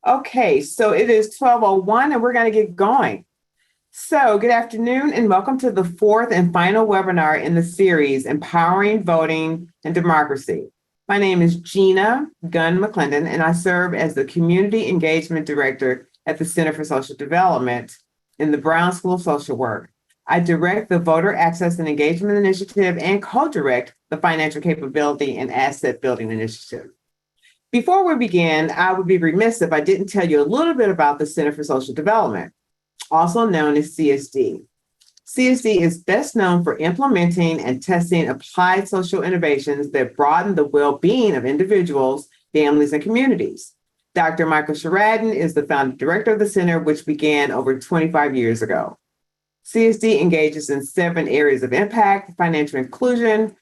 Okay, so it is 12:01 and we're going to get going. So, good afternoon and welcome to the fourth and final webinar in the series, Empowering Voting and Democracy. My name is Gina Gunn McClendon, and I serve as the Community Engagement Director at the Center for Social Development in the Brown School of Social Work. I direct the Voter Access and Engagement Initiative and co-direct the Financial Capability and Asset Building Initiative. Before we begin, I would be remiss if I didn't tell you a little bit about the Center for Social Development, also known as CSD. CSD is best known for implementing and testing applied social innovations that broaden the well-being of individuals, families, and communities. Dr. Michael Sheridan is the founder director of the center, which began over 25 years ago. CSD engages in 7 areas of impact: financial inclusion,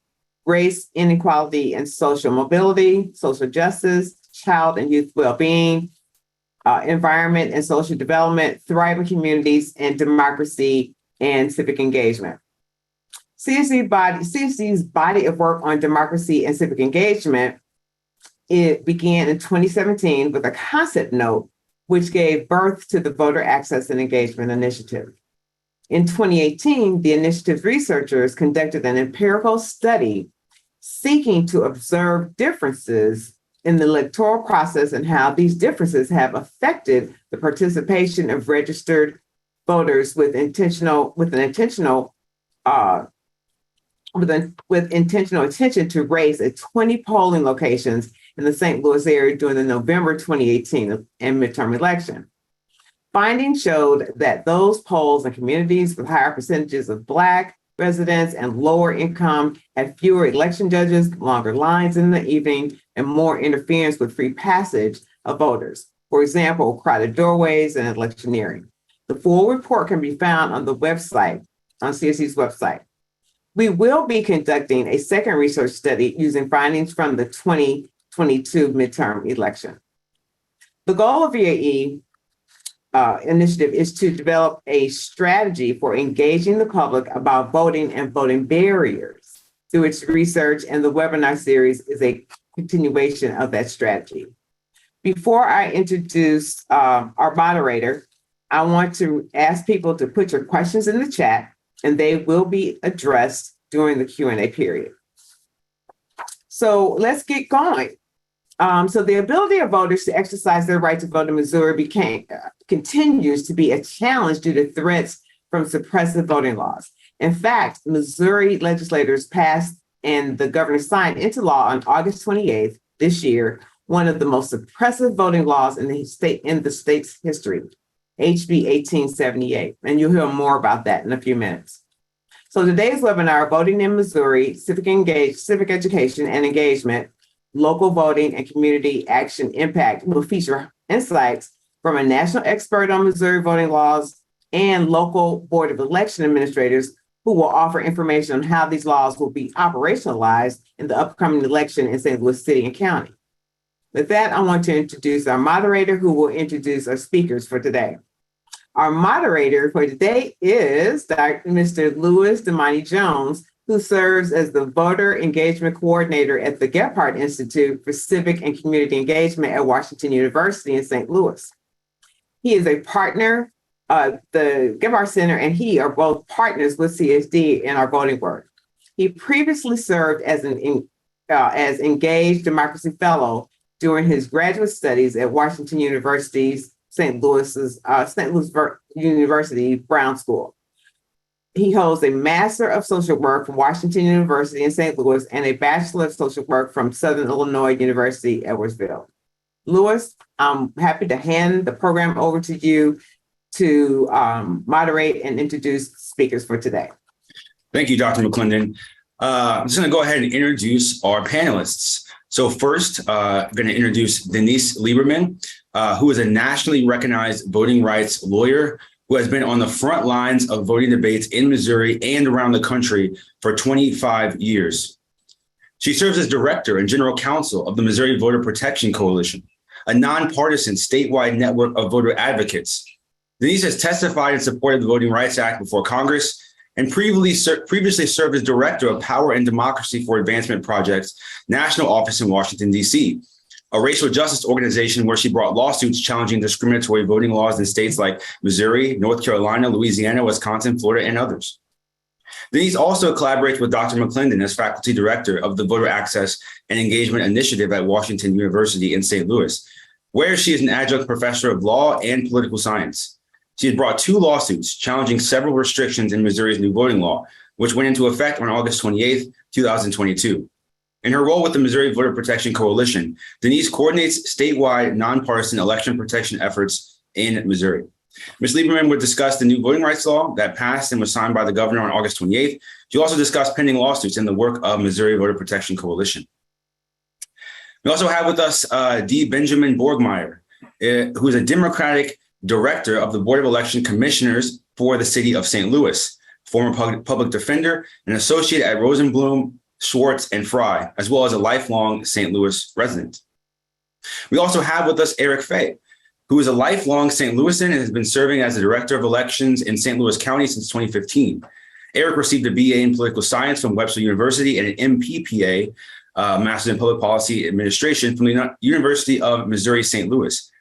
race, inequality, and social mobility, social justice, child and youth well-being, environment and social development, thriving communities, and democracy and civic engagement. CSD's body of work on democracy and civic engagement, it began in 2017 with a concept note, which gave birth to the Voter Access and Engagement Initiative. In 2018, the initiative's researchers conducted an empirical study seeking to observe differences in the electoral process and how these differences have affected the participation of registered voters with intentional attention to race at 20 polling locations in the St. Louis area during the November 2018 and midterm election. Findings showed that those polls in communities with higher percentages of Black residents and lower income had fewer election judges, longer lines in the evening, and more interference with free passage of voters. For example, crowded doorways and electioneering. The full report can be found on the website, on CSC's website. We will be conducting a second research study using findings from the 2022 midterm election. The goal of VAE initiative is to develop a strategy for engaging the public about voting and voting barriers through its research, and the webinar series is a continuation of that strategy. Before I introduce our moderator, I want to ask people to put your questions in the chat, and they will be addressed during the Q&A period. So let's get going. So the ability of voters to exercise their right to vote in Missouri continues to be a challenge due to threats from suppressive voting laws. In fact, Missouri legislators passed and the governor signed into law on August 28th this year, one of the most suppressive voting laws in the state's history, HB 1878. And you'll hear more about that in a few minutes. So today's webinar, Voting in Missouri, Civic Education and Engagement, Local Voting and Community Action Impact, will feature insights from a national expert on Missouri voting laws and local Board of Election administrators who will offer information on how these laws will be operationalized in the upcoming election in St. Louis City and County. With that, I want to introduce our moderator who will introduce our speakers for today. Our moderator for today is Mr. Louis Damani Jones, who serves as the Voter Engagement Coordinator at the Gephardt Institute for Civic and Community Engagement at Washington University in St. Louis. He is a partner of the Gephardt Center, and he are both partners with CSD in our voting work. He previously served as as Engaged Democracy Fellow during his graduate studies at Washington University's St. Louis University Brown School. He holds a Master of Social Work from Washington University in St. Louis and a Bachelor of Social Work from Southern Illinois University, Edwardsville. Louis, I'm happy to hand the program over to you to moderate and introduce speakers for today. Thank you, Dr. McClendon. I'm just going to go ahead and introduce our panelists. So first, I'm going to introduce Denise Lieberman, who is a nationally recognized voting rights lawyer who has been on the front lines of voting debates in Missouri and around the country for 25 years. She serves as director and general counsel of the Missouri Voter Protection Coalition, a nonpartisan statewide network of voter advocates. Denise has testified in support of the Voting Rights Act before Congress and previously served as director of Power and Democracy for Advancement Project's national office in Washington, D.C., a racial justice organization where she brought lawsuits challenging discriminatory voting laws in states like Missouri, North Carolina, Louisiana, Wisconsin, Florida, and others. Denise also collaborates with Dr. McClendon as faculty director of the Voter Access and Engagement Initiative at Washington University in St. Louis, where she is an adjunct professor of law and political science. She has brought 2 lawsuits challenging several restrictions in Missouri's new voting law, which went into effect on August 28, 2022. In her role with the Missouri Voter Protection Coalition, Denise coordinates statewide nonpartisan election protection efforts in Missouri. Ms. Lieberman would discuss the new voting rights law that passed and was signed by the governor on August 28th. She'll also discuss pending lawsuits and the work of Missouri Voter Protection Coalition. We also have with us D. Benjamin Borgmeyer, who is a Democratic director of the Board of Election Commissioners for the city of St. Louis, former public defender, and associate at Rosenblum, Schwartz, and Fry, as well as a lifelong St. Louis resident. We also have with us Eric Fay, who is a lifelong St. Louisan and has been serving as the director of elections in St. Louis County since 2015. Eric received a BA in political science from Webster University and an MPPA, Master's in Public Policy Administration, from the University of Missouri, St. Louis.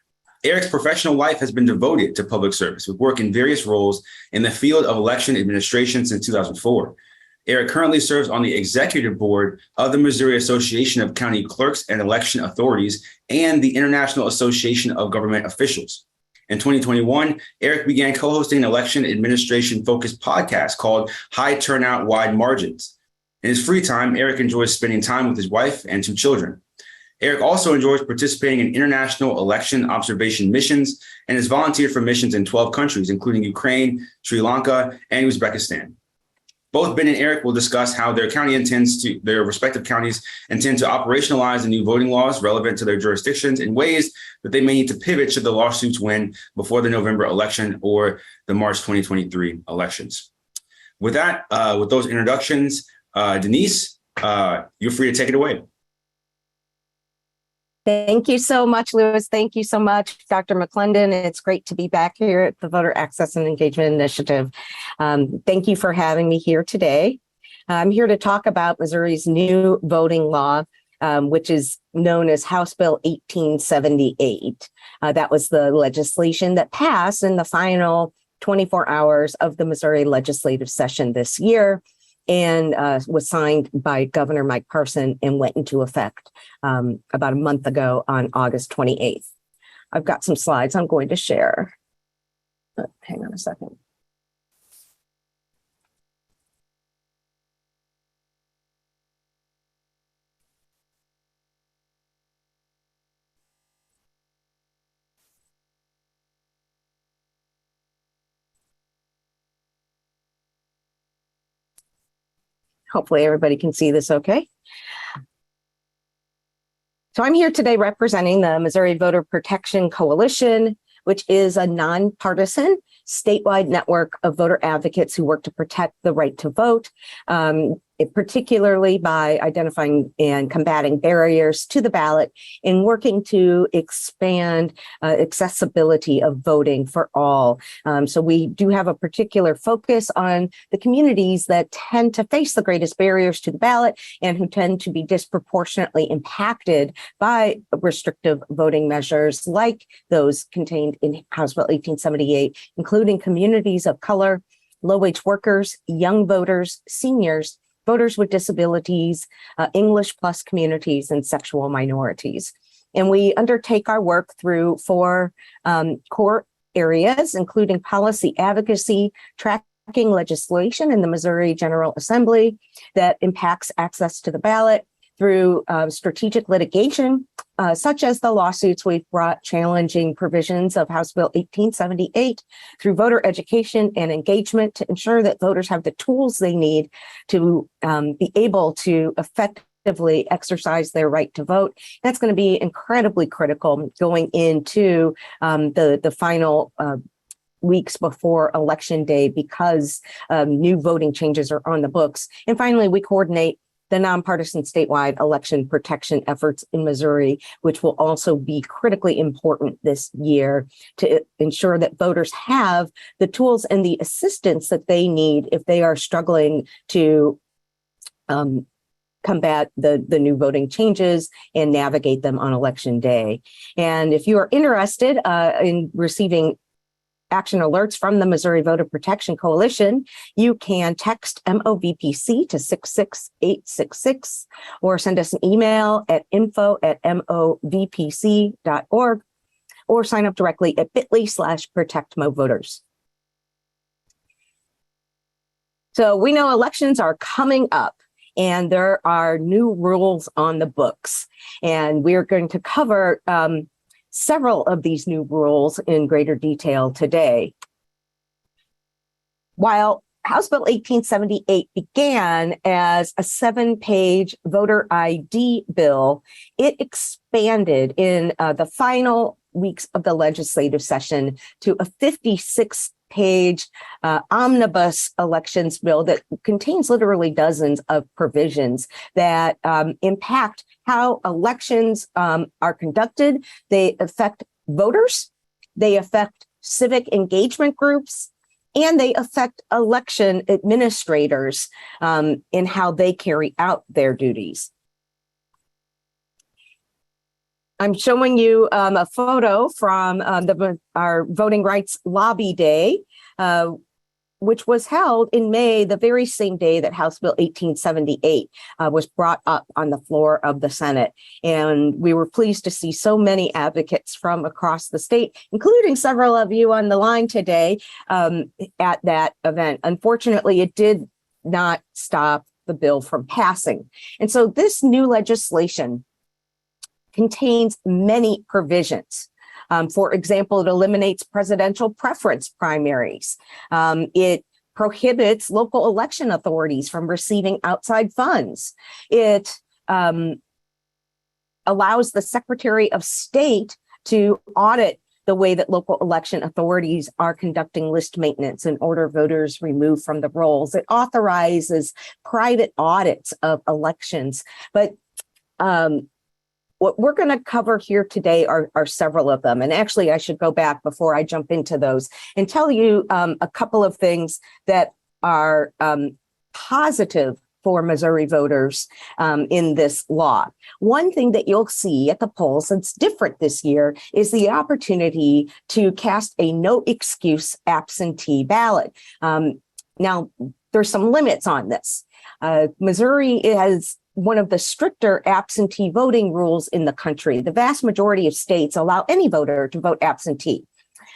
Eric's professional life has been devoted to public service, with work in various roles in the field of election administration since 2004. Eric currently serves on the executive board of the Missouri Association of County Clerks and Election Authorities and the International Association of Government Officials. In 2021, Eric began co-hosting an election administration-focused podcast called High Turnout, Wide Margins. In his free time, Eric enjoys spending time with his wife and 2 children. Eric also enjoys participating in international election observation missions and has volunteered for missions in 12 countries, including Ukraine, Sri Lanka, and Uzbekistan. Both Ben and Eric will discuss how their respective counties intend to operationalize the new voting laws relevant to their jurisdictions in ways that they may need to pivot should the lawsuits win before the November election or the March 2023 elections. With that, with those introductions, Denise, you're free to take it away. Thank you so much, Lewis. Thank you so much, Dr. McClendon. It's great to be back here at the Voter Access and Engagement Initiative. Thank you for having me here today. I'm here to talk about Missouri's new voting law, which is known as House Bill 1878. That was the legislation that passed in the final 24 hours of the Missouri legislative session this year, and was signed by Governor Mike Parson and went into effect about a month ago on August 28th. I've got some slides I'm going to share. Hang on a second. Hopefully everybody can see this okay. So I'm here today representing the Missouri Voter Protection Coalition, which is a nonpartisan statewide network of voter advocates who work to protect the right to vote, particularly by identifying and combating barriers to the ballot and working to expand accessibility of voting for all. So we do have a particular focus on the communities that tend to face the greatest barriers to the ballot and who tend to be disproportionately impacted by restrictive voting measures like those contained in House Bill 1878, including communities of color, low-wage workers, young voters, seniors, voters with disabilities, English plus communities, and sexual minorities. And we undertake our work through 4 core areas, including policy advocacy, tracking legislation in the Missouri General Assembly that impacts access to the ballot, through strategic litigation, such as the lawsuits we've brought challenging provisions of House Bill 1878, through voter education and engagement to ensure that voters have the tools they need to be able to effectively exercise their right to vote. That's going to be incredibly critical going into the final weeks before Election Day, because new voting changes are on the books. And finally, we coordinate the nonpartisan statewide election protection efforts in Missouri, which will also be critically important this year to ensure that voters have the tools and the assistance that they need if they are struggling to combat the new voting changes and navigate them on election day. And if you are interested in receiving action alerts from the Missouri Voter Protection Coalition, you can text MOVPC to 66866 or send us an email at info@movpc.org or sign up directly at bit.ly/protectmovoters. So we know elections are coming up and there are new rules on the books, and we're going to cover several of these new rules in greater detail today. While House Bill 1878 began as a 7-page voter ID bill, it expanded in the final weeks of the legislative session to a 56-page omnibus elections bill that contains literally dozens of provisions that impact how elections are conducted. They affect voters, they affect civic engagement groups, and they affect election administrators in how they carry out their duties. I'm showing you a photo from our Voting Rights Lobby Day, which was held in May, the very same day that House Bill 1878 was brought up on the floor of the Senate. And we were pleased to see so many advocates from across the state, including several of you on the line today at that event. Unfortunately, it did not stop the bill from passing. And so this new legislation contains many provisions. For example, it eliminates presidential preference primaries. It prohibits local election authorities from receiving outside funds. It allows the Secretary of State to audit the way that local election authorities are conducting list maintenance and order voters removed from the rolls. It authorizes private audits of elections. But what we're going to cover here today are several of them. And actually, I should go back before I jump into those and tell you a couple of things that are positive for Missouri voters in this law. One thing that you'll see at the polls that's different this year is the opportunity to cast a no excuse absentee ballot. Now, there's some limits on this. Missouri has one of the stricter absentee voting rules in the country. The vast majority of states allow any voter to vote absentee.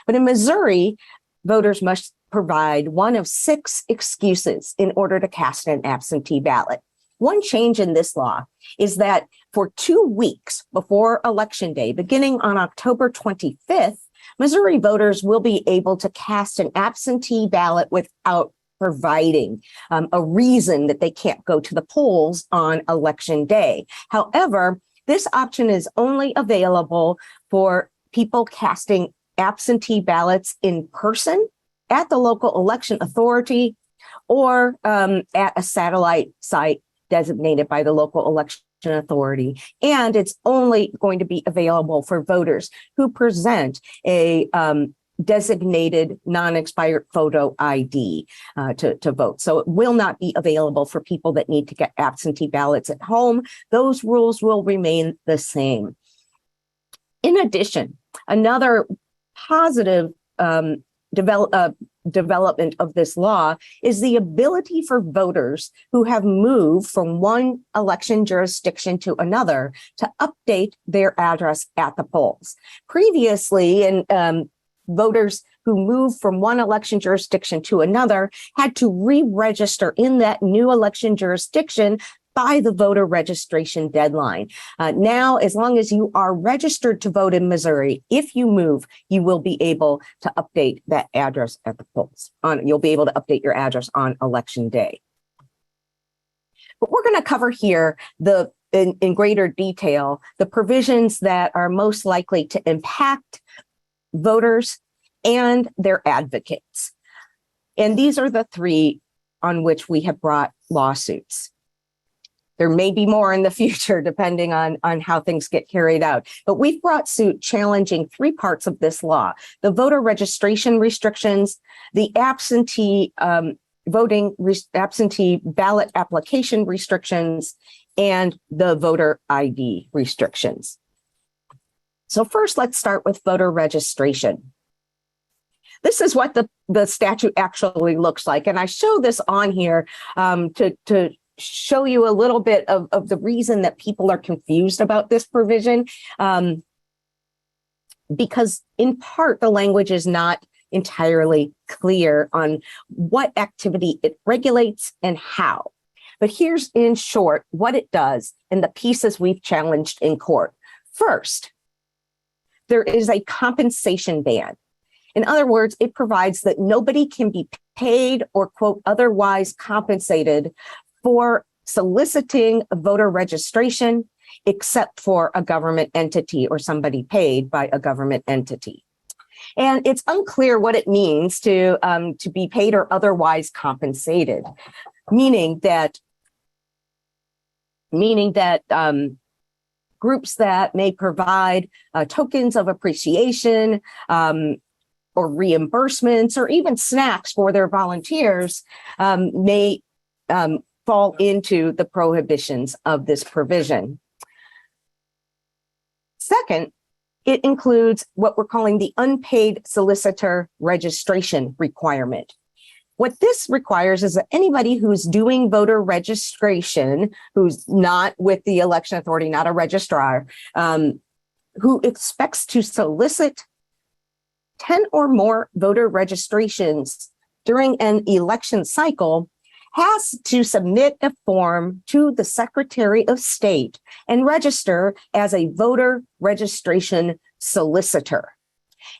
But in Missouri, voters must provide one of 6 excuses in order to cast an absentee ballot. One change in this law is that for 2 weeks before Election Day, beginning on October 25th, Missouri voters will be able to cast an absentee ballot without providing a reason that they can't go to the polls on Election Day. However, this option is only available for people casting absentee ballots in person at the local election authority or at a satellite site designated by the local election authority. And it's only going to be available for voters who present a designated non-expired photo ID to vote. So it will not be available for people that need to get absentee ballots at home. Those rules will remain the same. In addition, another positive development of this law is the ability for voters who have moved from one election jurisdiction to another to update their address at the polls. Previously, voters who moved from one election jurisdiction to another had to re-register in that new election jurisdiction by the voter registration deadline. Now, as long as you are registered to vote in Missouri, if you move, you will be able to update that address at the polls. You'll be able to update your address on Election Day. But we're going to cover here in greater detail the provisions that are most likely to impact voters and their advocates. And these are the 3 on which we have brought lawsuits. There may be more in the future, depending on how things get carried out. But we've brought suit challenging 3 parts of this law: the voter registration restrictions, the absentee absentee ballot application restrictions, and the voter ID restrictions. So first, let's start with voter registration. This is what the statute actually looks like. And I show this on here to show you a little bit of the reason that people are confused about this provision. Because in part, the language is not entirely clear on what activity it regulates and how. But here's in short what it does and the pieces we've challenged in court. First, there is a compensation ban. In other words, it provides that nobody can be paid or, quote, otherwise compensated for soliciting voter registration except for a government entity or somebody paid by a government entity. And it's unclear what it means to be paid or otherwise compensated, meaning that groups that may provide tokens of appreciation or reimbursements or even snacks for their volunteers may fall into the prohibitions of this provision. Second, it includes what we're calling the unpaid solicitor registration requirement. What this requires is that anybody who's doing voter registration, who's not with the election authority, not a registrar, who expects to solicit 10 or more voter registrations during an election cycle has to submit a form to the Secretary of State and register as a voter registration solicitor.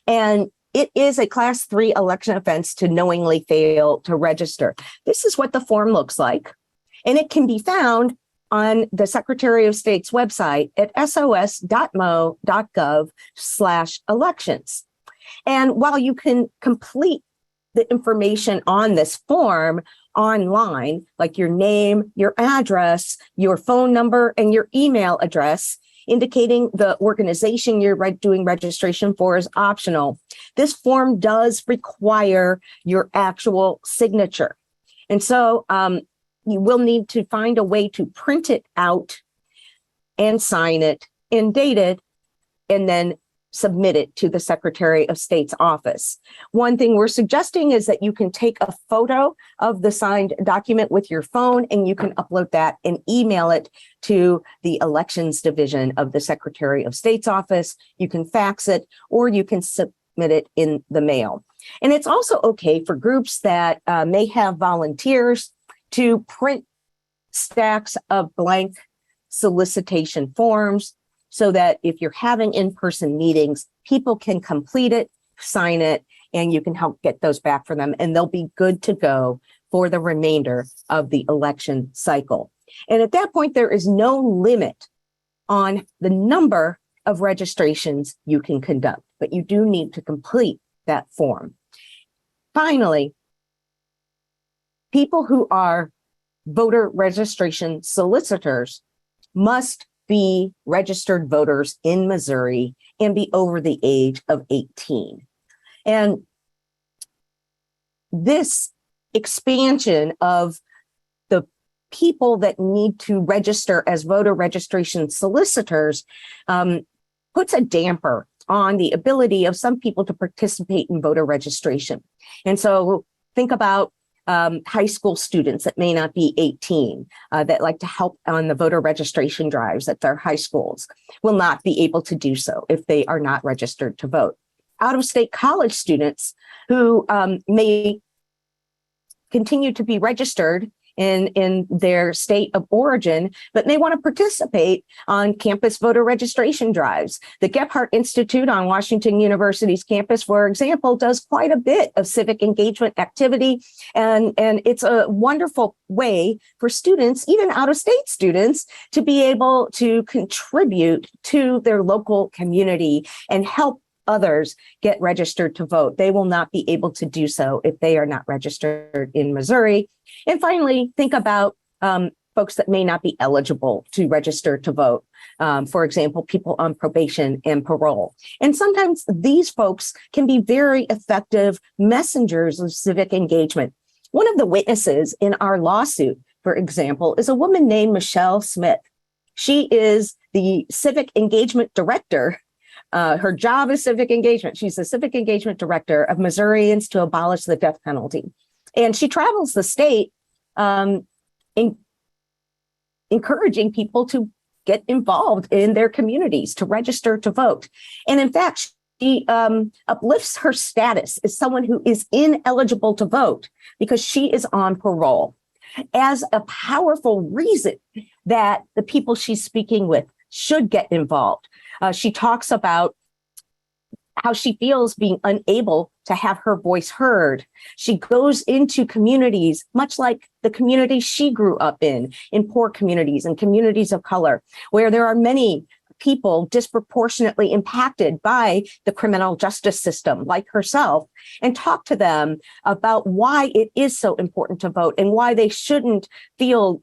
And it is a Class 3 election offense to knowingly fail to register. This is what the form looks like, and it can be found on the Secretary of State's website at sos.mo.gov/elections. And while you can complete the information on this form online, like your name, your address, your phone number, and your email address, indicating the organization you're doing registration for is optional, this form does require your actual signature. And so you will need to find a way to print it out and sign it and date it, and then submit it to the Secretary of State's office. One thing we're suggesting is that you can take a photo of the signed document with your phone and you can upload that and email it to the Elections Division of the Secretary of State's office. You can fax it or you can submit it in the mail. And it's also okay for groups that may have volunteers to print stacks of blank solicitation forms, so that if you're having in-person meetings, people can complete it, sign it, and you can help get those back for them, and they'll be good to go for the remainder of the election cycle. And at that point, there is no limit on the number of registrations you can conduct, but you do need to complete that form. Finally, people who are voter registration solicitors must be registered voters in Missouri and be over the age of 18. And this expansion of the people that need to register as voter registration solicitors puts a damper on the ability of some people to participate in voter registration. And so think about high school students that may not be 18 that like to help on the voter registration drives at their high schools will not be able to do so if they are not registered to vote. Out-of-state college students who may continue to be registered in their state of origin, but may want to participate on campus voter registration drives. The Gephardt Institute on Washington University's campus, for example, does quite a bit of civic engagement activity. And it's a wonderful way for students, even out-of-state students, to be able to contribute to their local community and help others get registered to vote. They will not be able to do so if they are not registered in Missouri. And finally, think about folks that may not be eligible to register to vote. For example, people on probation and parole. And sometimes these folks can be very effective messengers of civic engagement. One of the witnesses in our lawsuit for example, is a woman named Michelle Smith. She is the Civic Engagement Director. Her job is civic engagement. She's the Civic Engagement Director of Missourians to Abolish the Death Penalty. And she travels the state encouraging people to get involved in their communities, to register to vote. And in fact, she uplifts her status as someone who is ineligible to vote because she is on parole as a powerful reason that the people she's speaking with should get involved. She talks about how she feels being unable to have her voice heard. She goes into communities, much like the community she grew up in poor communities and communities of color, where there are many people disproportionately impacted by the criminal justice system, like herself, and talk to them about why it is so important to vote and why they shouldn't feel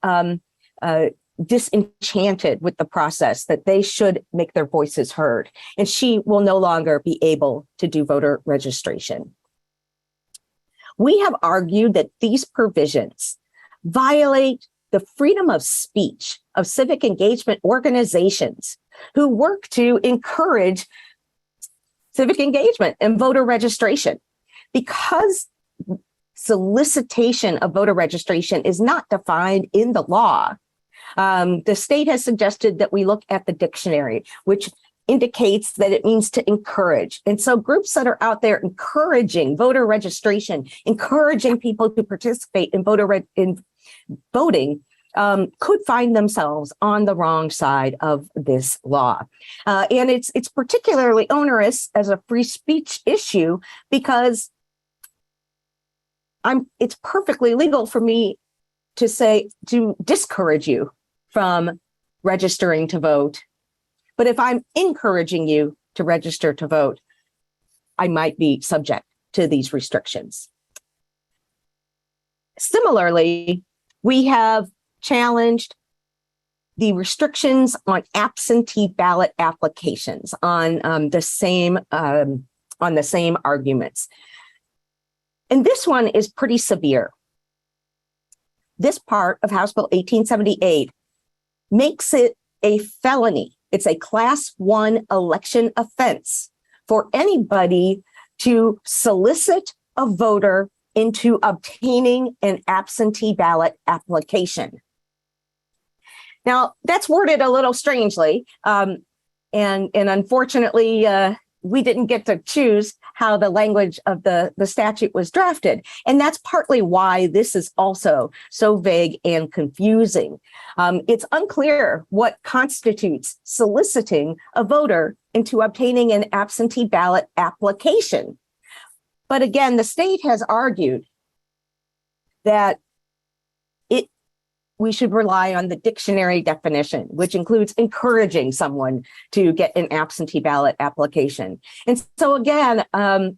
disenchanted with the process, that they should make their voices heard. And she will no longer be able to do voter registration. We have argued that these provisions violate the freedom of speech of civic engagement organizations who work to encourage civic engagement and voter registration. Because solicitation of voter registration is not defined in the law, the state has suggested that we look at the dictionary, which indicates that it means to encourage. And so groups that are out there encouraging voter registration, encouraging people to participate in voting, could find themselves on the wrong side of this law. And it's particularly onerous as a free speech issue because it's perfectly legal for me to discourage you from registering to vote. But if I'm encouraging you to register to vote, I might be subject to these restrictions. Similarly, we have challenged the restrictions on absentee ballot applications on the same arguments. And this one is pretty severe. This part of House Bill 1878 makes it a felony. It's a Class 1 election offense for anybody to solicit a voter into obtaining an absentee ballot application. Now, that's worded a little strangely, and unfortunately, we didn't get to choose how the language of the statute was drafted. And that's partly why this is also so vague and confusing. It's unclear what constitutes soliciting a voter into obtaining an absentee ballot application. But again, the state has argued that we should rely on the dictionary definition, which includes encouraging someone to get an absentee ballot application. And so again,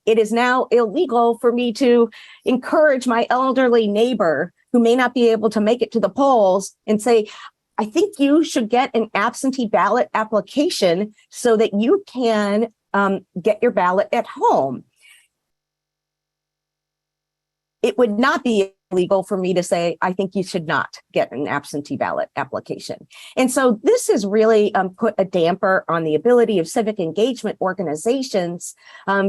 it is now illegal for me to encourage my elderly neighbor who may not be able to make it to the polls and say, I think you should get an absentee ballot application so that you can get your ballot at home. It would not be illegal for me to say, I think you should not get an absentee ballot application. And so this has really put a damper on the ability of civic engagement organizations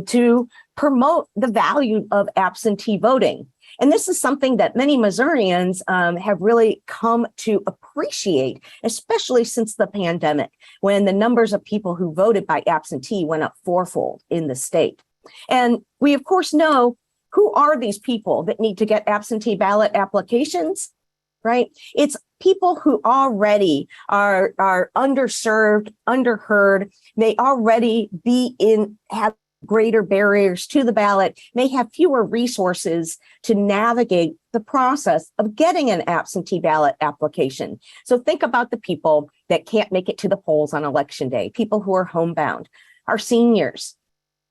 to promote the value of absentee voting. And this is something that many Missourians have really come to appreciate, especially since the pandemic, when the numbers of people who voted by absentee went up fourfold in the state. And we, of course, know who are these people that need to get absentee ballot applications, right? It's people who already are underserved, underheard, may already have greater barriers to the ballot, may have fewer resources to navigate the process of getting an absentee ballot application. So think about the people that can't make it to the polls on election day, people who are homebound, our seniors,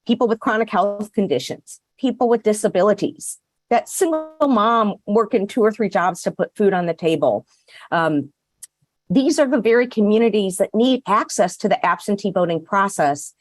people with chronic health conditions, people with disabilities, that single mom working 2 or 3 jobs to put food on the table. These are the very communities that need access to the absentee voting process,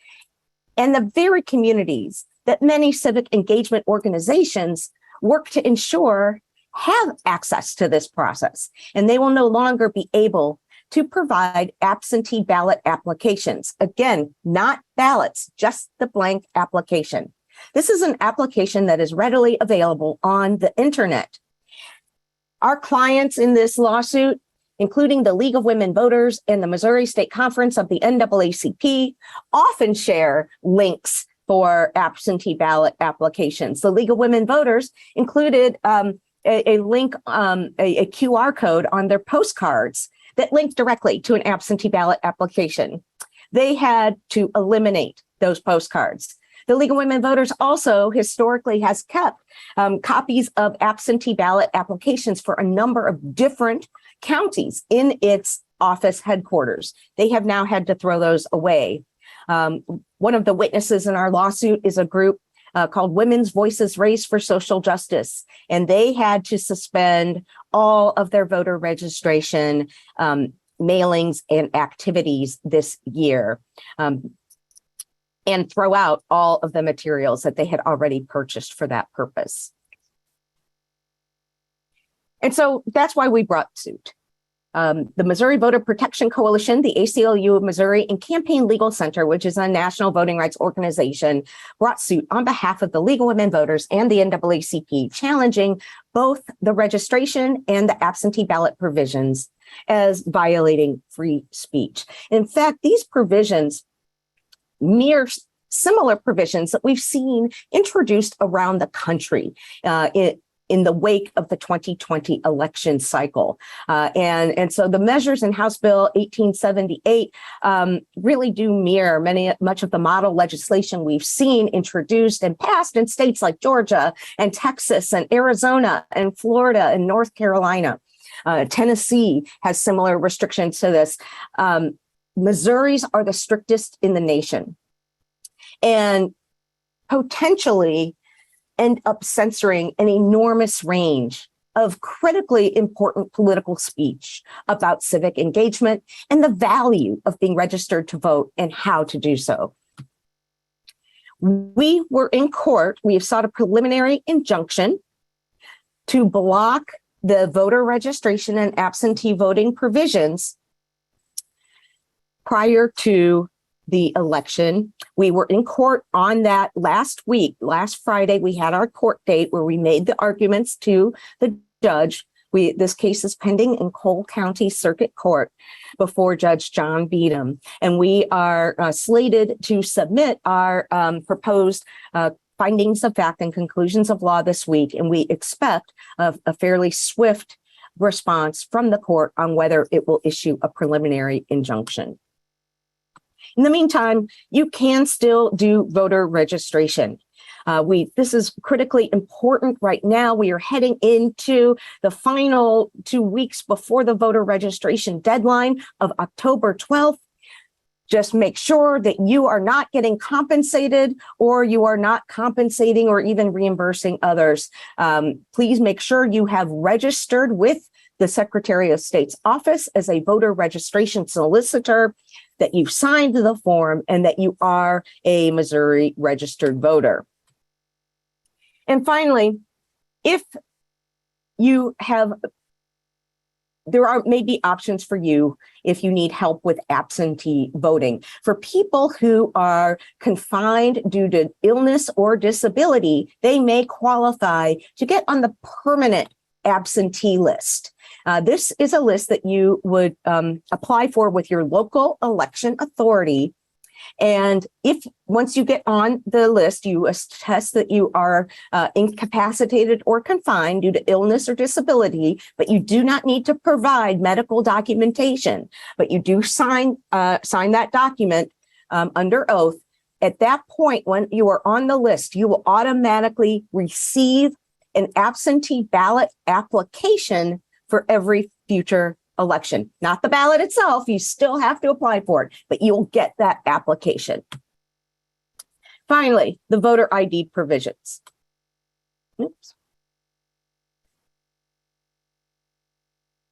and the very communities that many civic engagement organizations work to ensure have access to this process, and they will no longer be able to provide absentee ballot applications. Again, not ballots, just the blank application. This is an application that is readily available on the internet. Our clients in this lawsuit, including the League of Women Voters and the Missouri State Conference of the NAACP, often share links for absentee ballot applications. The League of Women Voters included a link, a QR code on their postcards that linked directly to an absentee ballot application. They had to eliminate those postcards. The League of Women Voters also historically has kept copies of absentee ballot applications for a number of different counties in its office headquarters. They have now had to throw those away. One of the witnesses in our lawsuit is a group called Women's Voices Race for Social Justice, and they had to suspend all of their voter registration mailings and activities this year, and throw out all of the materials that they had already purchased for that purpose. And so that's why we brought suit. The Missouri Voter Protection Coalition, the ACLU of Missouri, and Campaign Legal Center, which is a national voting rights organization, brought suit on behalf of the League of Women Voters and the NAACP, challenging both the registration and the absentee ballot provisions as violating free speech. In fact, these provisions mirror similar provisions that we've seen introduced around the country in the wake of the 2020 election cycle. And so the measures in House Bill 1878 really do mirror much of the model legislation we've seen introduced and passed in states like Georgia and Texas and Arizona and Florida and North Carolina. Tennessee has similar restrictions to this. Missouri's are the strictest in the nation, and potentially end up censoring an enormous range of critically important political speech about civic engagement and the value of being registered to vote and how to do so. We were in court. We have sought a preliminary injunction to block the voter registration and absentee voting provisions prior to the election. We were in court on that last week. Last Friday, we had our court date where we made the arguments to the judge. This case is pending in Cole County Circuit Court before Judge John Beadham. And we are slated to submit our proposed findings of fact and conclusions of law this week. And we expect a fairly swift response from the court on whether it will issue a preliminary injunction. In the meantime, you can still do voter registration. This is critically important right now. We are heading into the final 2 weeks before the voter registration deadline of October 12th. Just make sure that you are not getting compensated or you are not compensating or even reimbursing others. Please make sure you have registered with the Secretary of State's office as a voter registration solicitor, that you've signed the form, and that you are a Missouri registered voter. And finally, if you have, there are maybe options for you if you need help with absentee voting. For people who are confined due to illness or disability, they may qualify to get on the permanent absentee list. This is a list that you would apply for with your local election authority. And if once you get on the list, you attest that you are incapacitated or confined due to illness or disability, but you do not need to provide medical documentation, but you do sign that document under oath. At that point, when you are on the list, you will automatically receive an absentee ballot application for every future election. Not the ballot itself, you still have to apply for it, but you'll get that application. Finally, the voter ID provisions. Oops.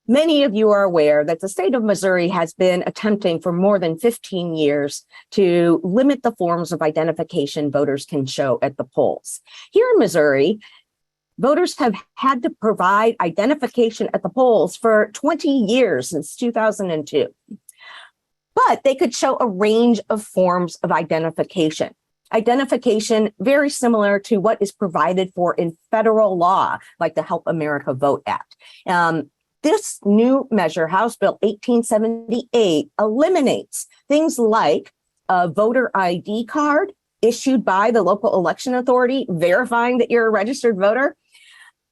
Many of you are aware that the state of Missouri has been attempting for more than 15 years to limit the forms of identification voters can show at the polls. Here in Missouri, Voters have had to provide identification at the polls for 20 years, since 2002. But they could show a range of forms of identification. Identification very similar to what is provided for in federal law, like the Help America Vote Act. This new measure, House Bill 1878, eliminates things like a voter ID card issued by the local election authority verifying that you're a registered voter.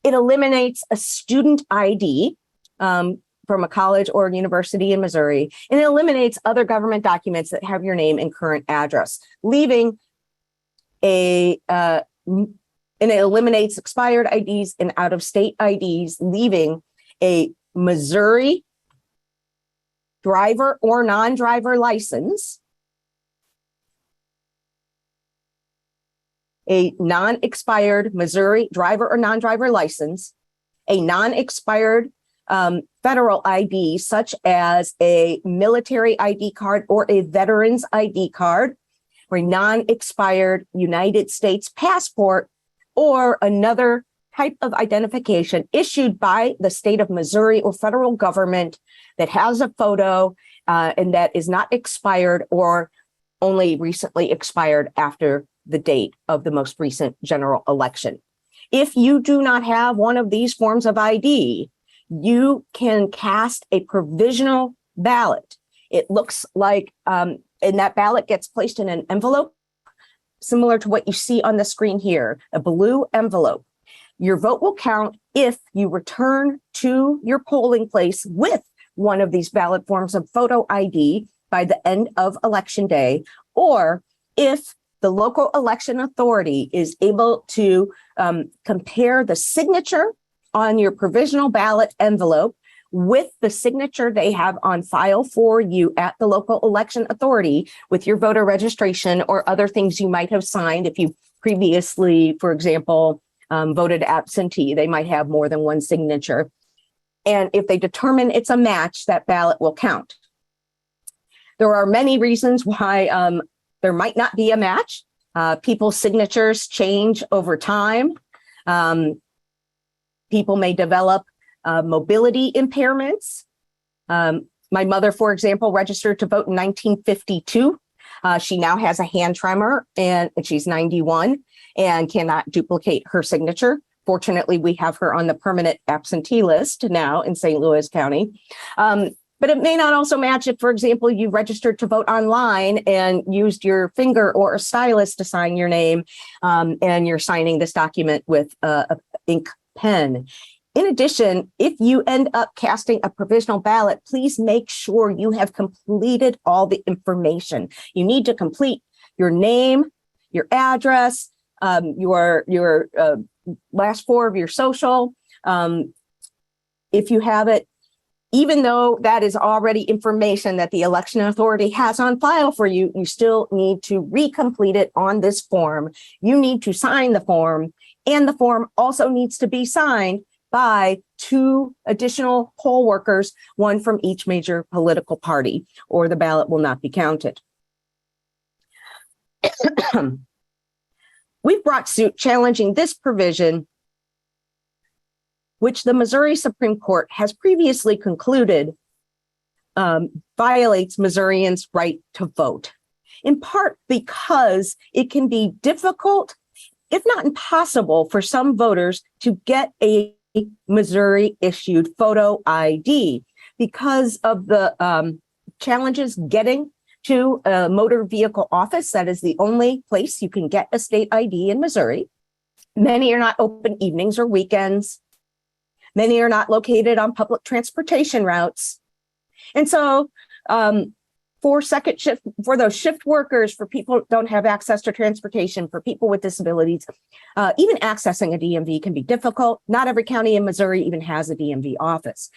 It eliminates a student ID from a college or university in Missouri, and it eliminates other government documents that have your name and current address, leaving and it eliminates expired IDs and out-of-state IDs, leaving a Missouri driver or non-driver license, a non-expired Missouri driver or non-driver license, a non-expired federal ID, such as a military ID card or a veteran's ID card, or a non-expired United States passport, or another type of identification issued by the state of Missouri or federal government that has a photo and that is not expired or only recently expired after the date of the most recent general election. If you do not have one of these forms of ID, you can cast a provisional ballot. It looks like, and that ballot gets placed in an envelope similar to what you see on the screen here, a blue envelope. Your vote will count if you return to your polling place with one of these ballot forms of photo ID by the end of election day, or if the local election authority is able to compare the signature on your provisional ballot envelope with the signature they have on file for you at the local election authority with your voter registration or other things you might have signed. If you previously, for example, voted absentee, they might have more than one signature. And if they determine it's a match, that ballot will count. There are many reasons why there might not be a match. People's signatures change over time. People may develop mobility impairments. My mother, for example, registered to vote in 1952. She now has a hand tremor and she's 91 and cannot duplicate her signature. Fortunately, we have her on the permanent absentee list now in St. Louis County. But it may not also match if, for example, you registered to vote online and used your finger or a stylus to sign your name, and you're signing this document with an ink pen. In addition, if you end up casting a provisional ballot, please make sure you have completed all the information. You need to complete your name, your address, your last four of your social. If you have it, even though that is already information that the election authority has on file for you, you still need to recomplete it on this form. You need to sign the form, and the form also needs to be signed by 2 additional poll workers, one from each major political party, or the ballot will not be counted. We've brought suit challenging this provision, which the Missouri Supreme Court has previously concluded violates Missourians' right to vote, in part because it can be difficult, if not impossible, for some voters to get a Missouri issued photo ID because of the challenges getting to a motor vehicle office. That is the only place you can get a state ID in Missouri. Many are not open evenings or weekends. Many are not located on public transportation routes. And so for second shift, for those shift workers, for people who don't have access to transportation, for people with disabilities, even accessing a DMV can be difficult. Not every county in Missouri even has a DMV office.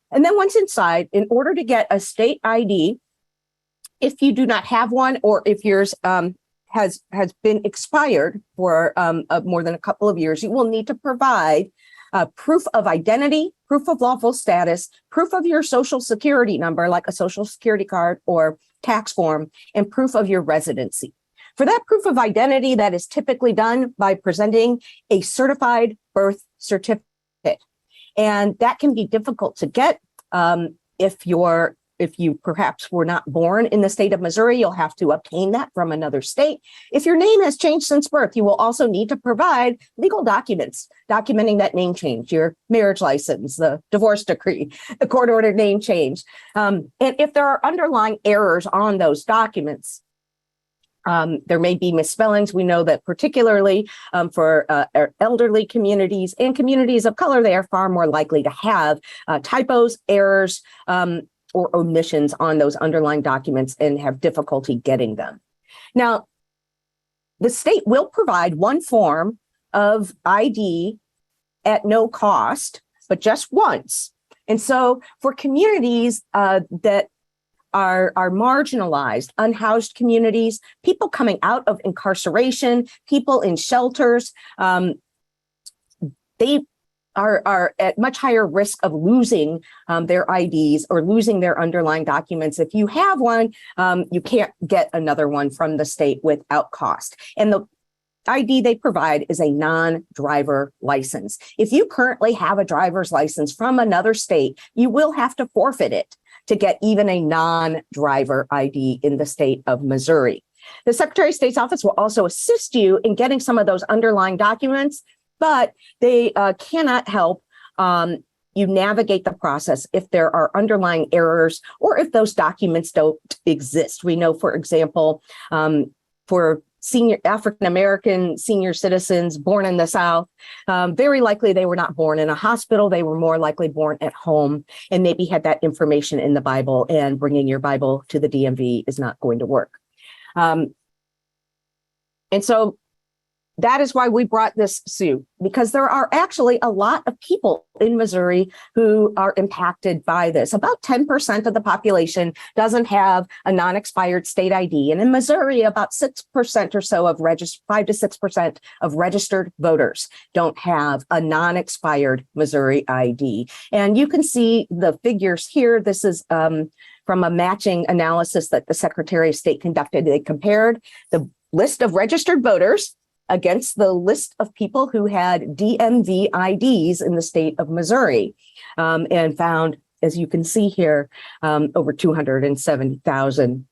And then once inside, in order to get a state ID, if you do not have one, or if yours has been expired for more than a couple of years, you will need to provide proof of identity, proof of lawful status, proof of your social security number, like a social security card or tax form, and proof of your residency. For that proof of identity, that is typically done by presenting a certified birth certificate. And that can be difficult to get if you perhaps were not born in the state of Missouri. You'll have to obtain that from another state. If your name has changed since birth, you will also need to provide legal documents documenting that name change, your marriage license, the divorce decree, the court-ordered name change. And if there are underlying errors on those documents, there may be misspellings. We know that particularly for elderly communities and communities of color, they are far more likely to have typos, errors, or omissions on those underlying documents and have difficulty getting them. Now, the state will provide one form of ID at no cost, but just once. And so for communities that are marginalized, unhoused communities, people coming out of incarceration, people in shelters, they are at much higher risk of losing their IDs or losing their underlying documents. If you have one, you can't get another one from the state without cost. And the ID they provide is a non-driver license. If you currently have a driver's license from another state, you will have to forfeit it to get even a non-driver ID in the state of Missouri. The Secretary of State's office will also assist you in getting some of those underlying documents, but they cannot help you navigate the process if there are underlying errors or if those documents don't exist. We know, for example, for African-American senior citizens born in the South, very likely they were not born in a hospital. They were more likely born at home and maybe had that information in the Bible, and bringing your Bible to the DMV is not going to work. And so that is why we brought this suit, because there are actually a lot of people in Missouri who are impacted by this. About 10% of the population doesn't have a non-expired state ID. And in Missouri, about 6% or so of 5 to 6% of registered voters don't have a non-expired Missouri ID. And you can see the figures here. This is from a matching analysis that the Secretary of State conducted. They compared the list of registered voters against the list of people who had DMV IDs in the state of Missouri, and found, as you can see here, over 270,000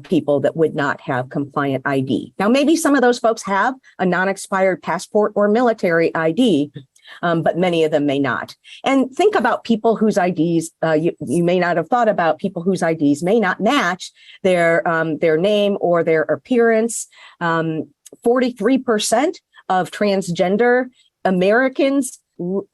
people that would not have compliant ID. Now, maybe some of those folks have a non-expired passport or military ID, but many of them may not. And think about people whose IDs, you may not have thought about people whose IDs may not match their name or their appearance. 43% of transgender Americans who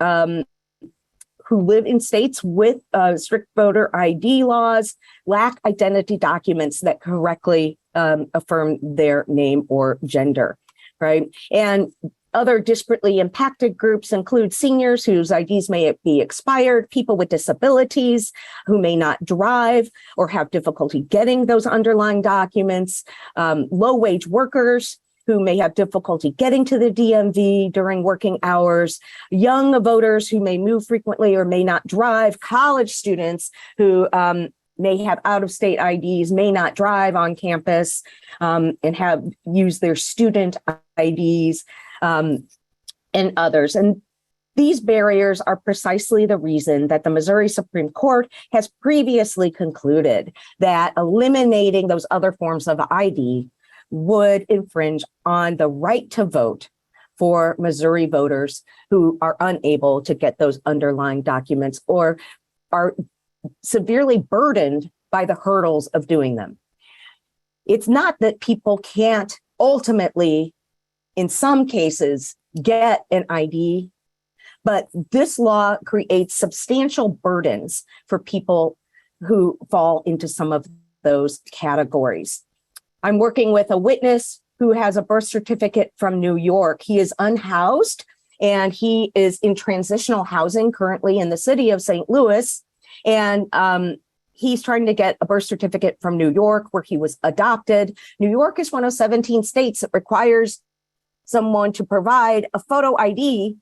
live in states with strict voter ID laws lack identity documents that correctly affirm their name or gender, right? And other disparately impacted groups include seniors whose IDs may be expired, people with disabilities who may not drive or have difficulty getting those underlying documents, low-wage workers who may have difficulty getting to the DMV during working hours, young voters who may move frequently or may not drive, college students who may have out-of-state IDs, may not drive on campus, and have used their student IDs, and others. And these barriers are precisely the reason that the Missouri Supreme Court has previously concluded that eliminating those other forms of ID would infringe on the right to vote for Missouri voters who are unable to get those underlying documents or are severely burdened by the hurdles of doing them. It's not that people can't ultimately, in some cases, get an ID, but this law creates substantial burdens for people who fall into some of those categories. I'm working with a witness who has a birth certificate from New York. He is unhoused and he is in transitional housing currently in the city of St. Louis. And he's trying to get a birth certificate from New York where he was adopted. New York is one of 17 states that requires someone to provide a photo ID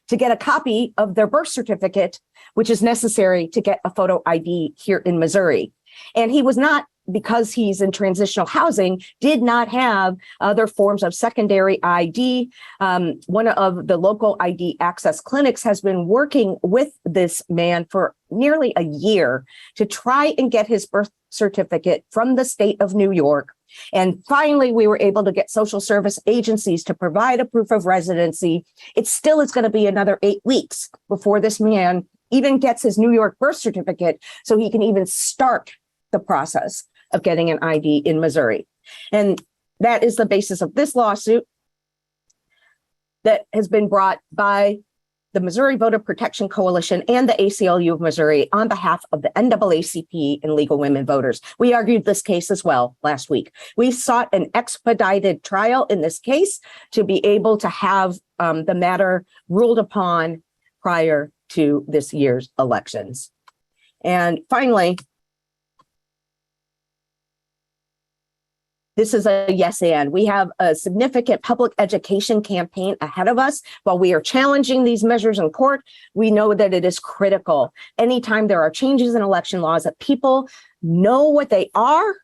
to get a copy of their birth certificate, which is necessary to get a photo ID here in Missouri. And he was not because he's in transitional housing, did not have other forms of secondary ID. One of the local ID access clinics has been working with this man for nearly a year to try and get his birth certificate from the state of New York. And finally, we were able to get social service agencies to provide a proof of residency. It still is going to be another 8 weeks before this man even gets his New York birth certificate so he can even start the process of getting an ID in Missouri. And that is the basis of this lawsuit that has been brought by the Missouri Voter Protection Coalition and the ACLU of Missouri on behalf of the NAACP and Legal Women Voters. We argued this case as well last week. We sought an expedited trial in this case to be able to have the matter ruled upon prior to this year's elections. And finally, this is a yes and. We have a significant public education campaign ahead of us. While we are challenging these measures in court, we know that it is critical. Anytime there are changes in election laws, that people know what they are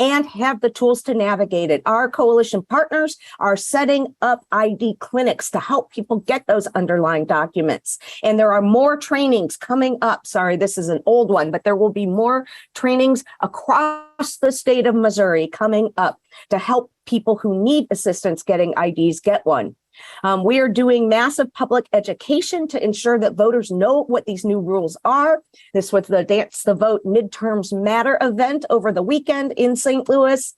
and have the tools to navigate it. Our coalition partners are setting up ID clinics to help people get those underlying documents. And there are more trainings coming up. Sorry, this is an old one, but there will be more trainings across the state of Missouri coming up to help people who need assistance getting IDs get one. We are doing massive public education to ensure that voters know what these new rules are. This was the Dance the Vote Midterms Matter event over the weekend in St. Louis.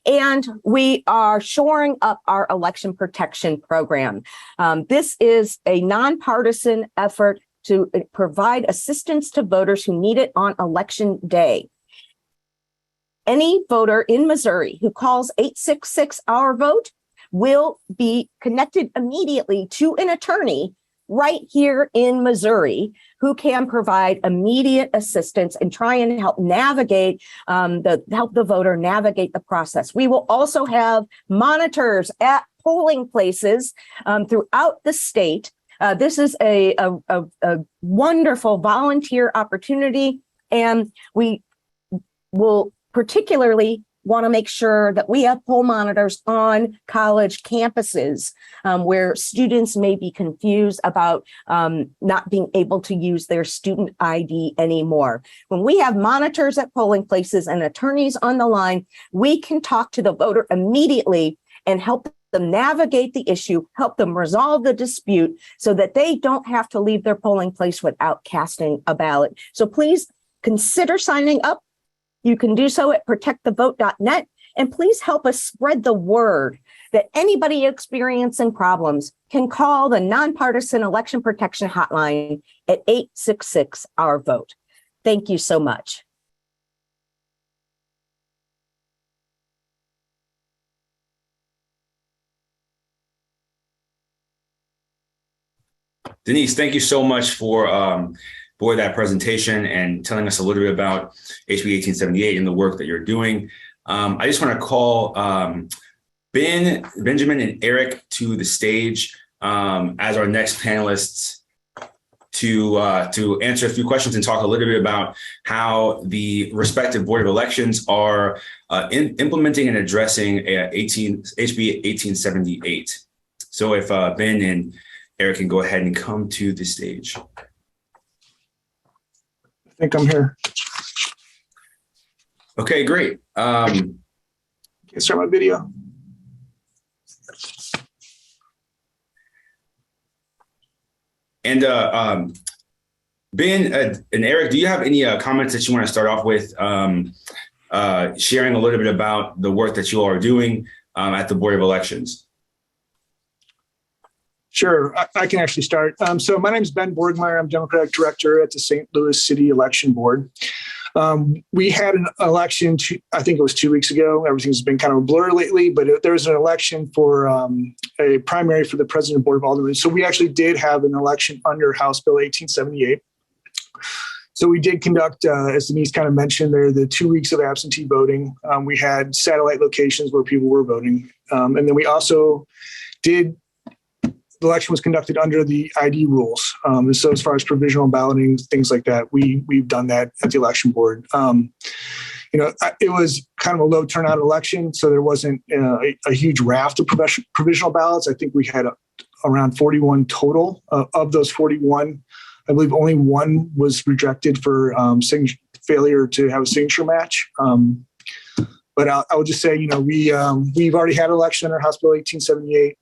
And we are shoring up our election protection program. This is a nonpartisan effort to provide assistance to voters who need it on election day. Any voter in Missouri who calls 866-OUR-VOTE will be connected immediately to an attorney right here in Missouri who can provide immediate assistance and try and help navigate help the voter navigate the process. We will also have monitors at polling places throughout the state. This is a wonderful volunteer opportunity, and we will particularly want to make sure that we have poll monitors on college campuses where students may be confused about not being able to use their student ID anymore. When we have monitors at polling places and attorneys on the line, we can talk to the voter immediately and help them navigate the issue, help them resolve the dispute so that they don't have to leave their polling place without casting a ballot. So please consider signing up. You can do so at protectthevote.net, and please help us spread the word that anybody experiencing problems can call the Nonpartisan Election Protection Hotline at 866-OUR-VOTE. Thank you so much. Denise, thank you so much for that presentation and telling us a little bit about HB 1878 and the work that you're doing. I just want to call Benjamin and Eric to the stage as our next panelists to answer a few questions and talk a little bit about how the respective Board of Elections are implementing and addressing HB 1878. So if Ben and Eric can go ahead and come to the stage. I think I'm here. Okay, great. Can I start my video? And Ben and Eric, do you have any comments that you want to start off with, sharing a little bit about the work that you all are doing at the Board of Elections? Sure, I can actually start. So my name is Ben Borgmeyer. I'm Democratic Director at the St. Louis City Election Board. We had an election, I think it was 2 weeks ago. Everything's been kind of a blur lately, but there was an election for a primary for the President Board of Aldermen. So we actually did have an election under House Bill 1878. So we did conduct, as Denise kind of mentioned, there the 2 weeks of absentee voting. We had satellite locations where people were voting. And then we also did, the election was conducted under the ID rules. So as far as provisional balloting, things like that, we've done that at the election board. it was kind of a low turnout election, so there wasn't a huge raft of provisional ballots. I think we had around 41 total. Of those 41, I believe only one was rejected for failure to have a signature match. But I will just say, we've already had an election under House Bill 1878.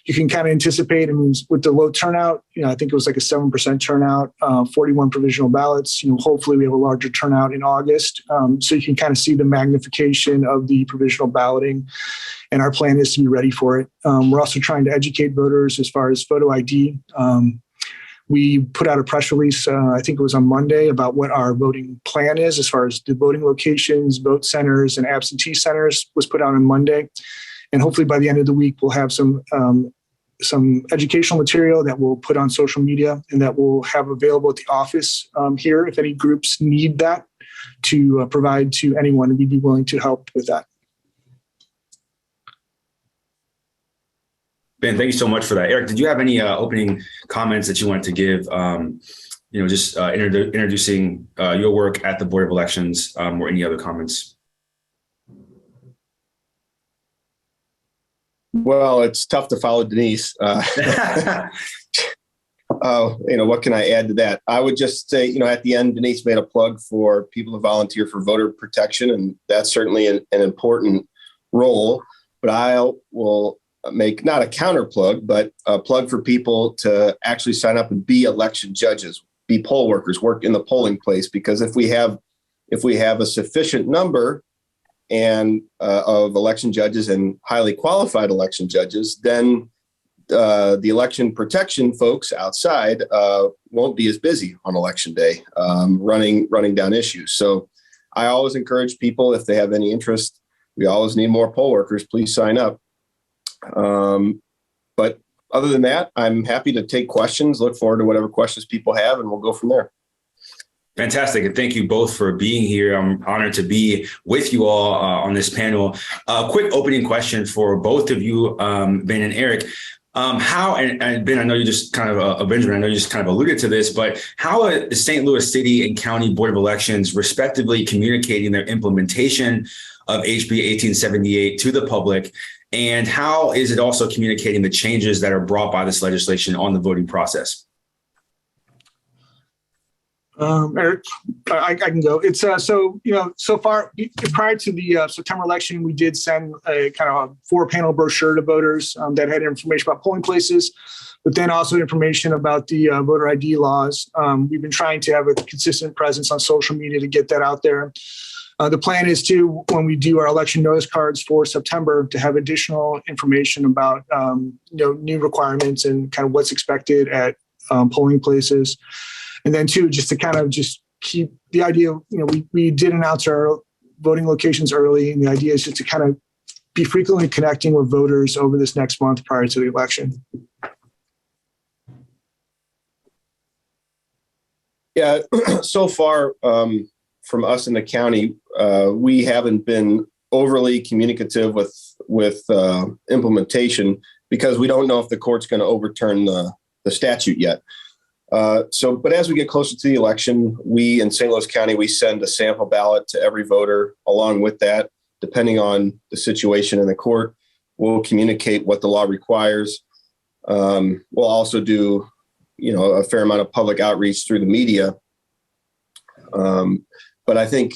You can kind of anticipate, with the low turnout, I think it was like a 7% turnout, 41 provisional ballots. Hopefully we have a larger turnout in August. So you can kind of see the magnification of the provisional balloting, and our plan is to be ready for it. We're also trying to educate voters as far as photo ID. We put out a press release, I think it was on Monday, about what our voting plan is as far as the voting locations, vote centers, and absentee centers was put out on Monday. And hopefully by the end of the week, we'll have some educational material that we'll put on social media and that we'll have available at the office here. If any groups need that to provide to anyone, we'd be willing to help with that. Ben, thank you so much for that. Eric, did you have any opening comments that you wanted to give, introducing your work at the Board of Elections, or any other comments? Well, it's tough to follow Denise. What can I add to that? I would just say, at the end, Denise made a plug for people to volunteer for voter protection, and that's certainly an important role. But I will make not a counter plug, but a plug for people to actually sign up and be election judges, be poll workers, work in the polling place. Because if we have a sufficient number of election judges and highly qualified election judges, then the election protection folks outside won't be as busy on election day running down issues. So I always encourage people, if they have any interest, we always need more poll workers, please sign up. But other than that, I'm happy to take questions, look forward to whatever questions people have, and we'll go from there. Fantastic. And thank you both for being here. I'm honored to be with you all on this panel. A quick opening question for both of you, Ben and Eric. How, and Ben, I know you just kind of, Benjamin, I know you just kind of alluded to this, but how are the St. Louis City and County Board of Elections respectively communicating their implementation of HB 1878 to the public? And how is it also communicating the changes that are brought by this legislation on the voting process? Eric, I can go. It's so far prior to the September election, we did send a kind of a 4-panel brochure to voters that had information about polling places, but then also information about the voter ID laws. We've been trying to have a consistent presence on social media to get that out there. The plan is to, when we do our election notice cards for September, to have additional information about new requirements and kind of what's expected at polling places. And then two, just to kind of just keep the idea, we did announce our voting locations early, and the idea is just to kind of be frequently connecting with voters over this next month prior to the election. Yeah, so far from us in the county, we haven't been overly communicative with implementation because we don't know if the court's going to overturn the statute yet. But as we get closer to the election, we in St. Louis County, we send a sample ballot to every voter. Along with that, depending on the situation in the court, we'll communicate what the law requires. We'll also do, a fair amount of public outreach through the media. But I think,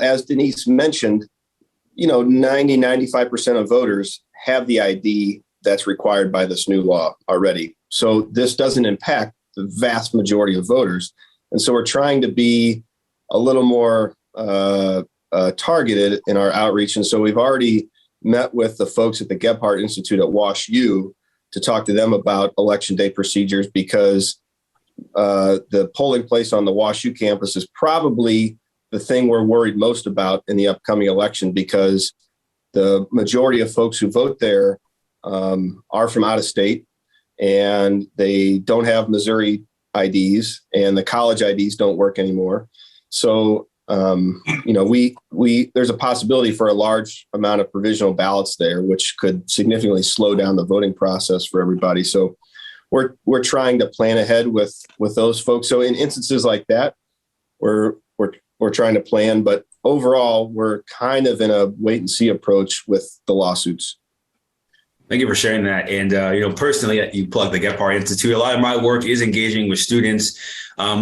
as Denise mentioned, 95% of voters have the ID that's required by this new law already. So this doesn't impact the vast majority of voters. And so we're trying to be a little more targeted in our outreach. And so we've already met with the folks at the Gephardt Institute at Wash U to talk to them about election day procedures, because the polling place on the Wash U campus is probably the thing we're worried most about in the upcoming election, because the majority of folks who vote there are from out of state, and they don't have Missouri IDs, and the college IDs don't work anymore. So, there's a possibility for a large amount of provisional ballots there, which could significantly slow down the voting process for everybody. So we're trying to plan ahead with those folks. So in instances like that, we're we're trying to plan, but overall, we're kind of in a wait and see approach with the lawsuits. Thank you for sharing that. And, personally, you plug the Gephardt Institute. A lot of my work is engaging with students,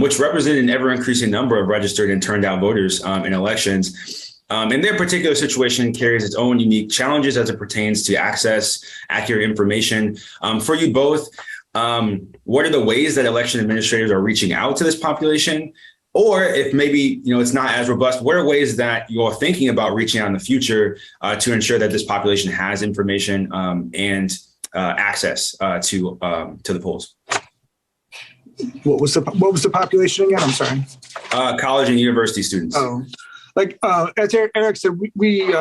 which represent an ever increasing number of registered and turned out voters in elections. And their particular situation carries its own unique challenges as it pertains to access, accurate information. For you both, what are the ways that election administrators are reaching out to this population? Or if maybe, it's not as robust, what are ways that you're thinking about reaching out in the future to ensure that this population has information and access to the polls? What was the population again? I'm sorry. College and university students. Oh, as Eric said, we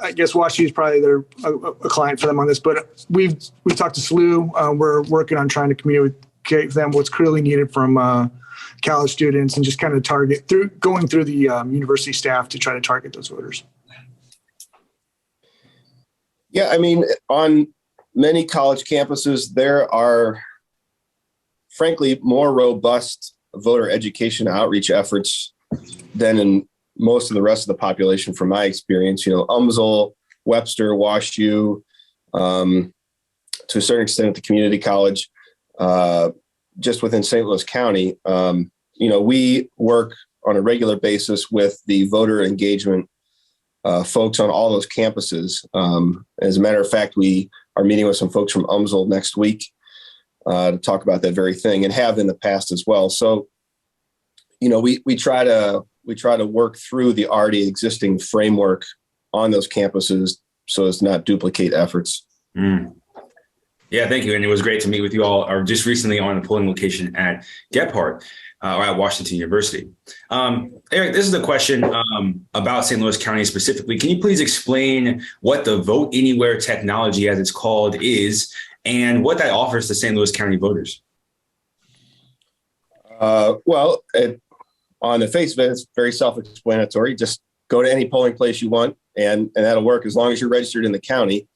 I guess WashU is probably a client for them on this, but we talked to SLU. We're working on trying to communicate with them what's clearly needed from college students and just kind of going through the university staff to try to target those voters. Yeah, I mean, on many college campuses, there are, frankly, more robust voter education outreach efforts than in most of the rest of the population, from my experience. UMSL, Webster, WashU, to a certain extent at the community college, just within St. Louis County. We work on a regular basis with the voter engagement folks on all those campuses. As a matter of fact, we are meeting with some folks from UMSL next week to talk about that very thing, and have in the past as well. So, we try to work through the already existing framework on those campuses so as to not duplicate efforts. Yeah, thank you. And it was great to meet with you all, or just recently on a polling location at Gephardt or at Washington University. Eric, this is a question about St. Louis County specifically. Can you please explain what the Vote Anywhere technology, as it's called, is, and what that offers to St. Louis County voters? On the face of it, it's very self-explanatory. Just go to any polling place you want, and that'll work as long as you're registered in the county.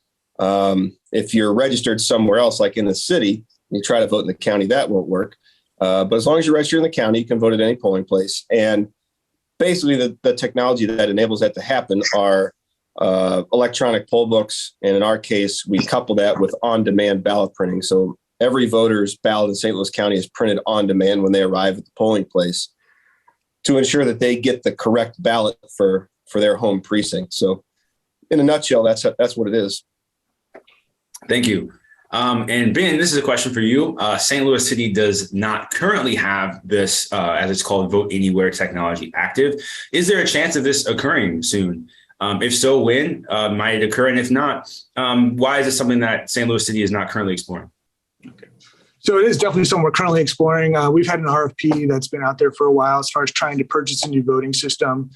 If you're registered somewhere else, like in the city, you try to vote in the county, that won't work. But as long as you're registered in the county, you can vote at any polling place. And basically the technology that enables that to happen are electronic poll books. And in our case, we couple that with on-demand ballot printing. So every voter's ballot in St. Louis County is printed on demand when they arrive at the polling place to ensure that they get the correct ballot for their home precinct. So in a nutshell, that's what it is. Thank you. And Ben, this is a question for you. St. Louis City does not currently have this, as it's called, Vote Anywhere technology active. Is there a chance of this occurring soon? If so, when might it occur? And if not, why is it something that St. Louis City is not currently exploring? Okay. So it is definitely something we're currently exploring. We've had an RFP that's been out there for a while as far as trying to purchase a new voting system.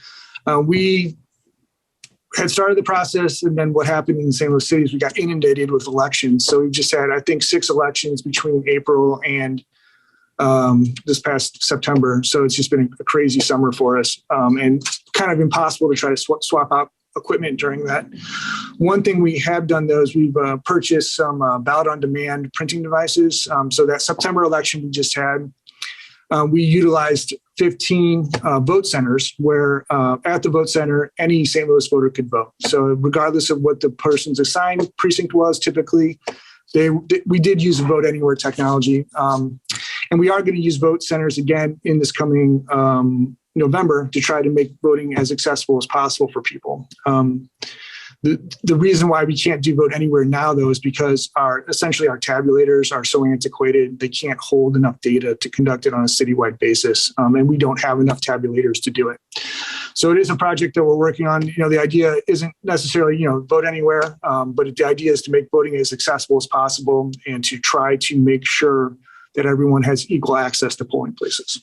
We had started the process, and then what happened in St. Louis City is we got inundated with elections. So we just had, I think, 6 elections between April and this past September. So it's just been a crazy summer for us, and kind of impossible to try to swap out equipment during that. One thing we have done, though, is we've purchased some ballot on demand printing devices. So that September election we just had, we utilized 15 vote centers where at the vote center, any St. Louis voter could vote. So regardless of what the person's assigned precinct was, typically we did use Vote Anywhere technology. And we are going to use vote centers again in this coming November to try to make voting as accessible as possible for people. The reason why we can't do Vote Anywhere now, though, is because essentially our tabulators are so antiquated, they can't hold enough data to conduct it on a citywide basis. And we don't have enough tabulators to do it. So it is a project that we're working on. The idea isn't necessarily, Vote Anywhere, but the idea is to make voting as accessible as possible and to try to make sure that everyone has equal access to polling places.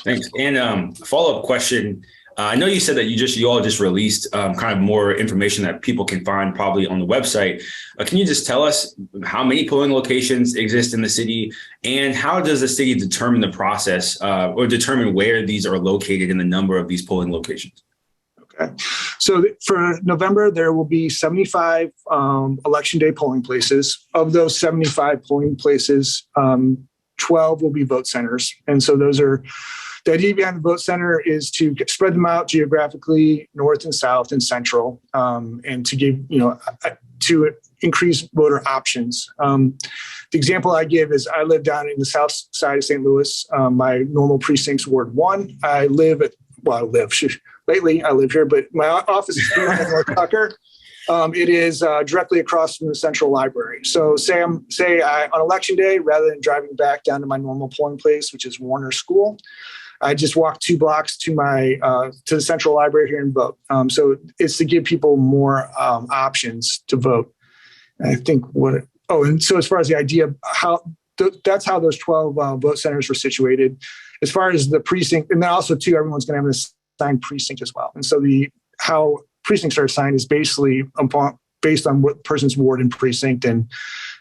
Thanks. And follow-up question. I know you said that you all just released kind of more information that people can find probably on the website. Can you just tell us how many polling locations exist in the city, and how does the city determine the process or determine where these are located in the number of these polling locations? Okay. So for November, there will be 75 election day polling places. Of those 75 polling places, 12 will be vote centers. And so those are the idea behind the vote center is to spread them out geographically, north and south and central, and to give, to increase voter options. The example I give is I live down in the south side of St. Louis. My normal precinct's Ward 1. Lately I live here, but my office is in North Tucker. It is directly across from the central library. So on election day, rather than driving back down to my normal polling place, which is Warner School, I just walk 2 blocks to to the central library here and vote. So it's to give people more options to vote. And I think and so as far as the idea, that's how those 12 vote centers were situated. As far as the precinct, and then also too, everyone's going to have an assigned precinct as well. And so how precincts are assigned is basically based on what person's ward and precinct, and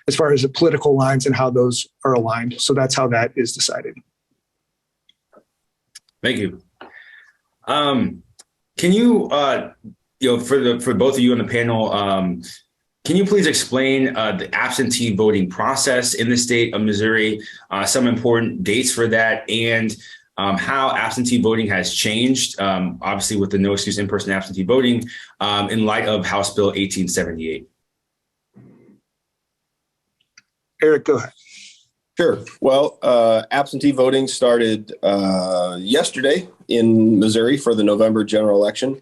as far as the political lines and how those are aligned. So that's how that is decided. Thank you. Can you, for both of you on the panel, can you please explain the absentee voting process in the state of Missouri, some important dates for that, and how absentee voting has changed, obviously with the no excuse in-person absentee voting, in light of House Bill 1878? Eric, go ahead. Sure. Well, absentee voting started yesterday in Missouri for the November general election.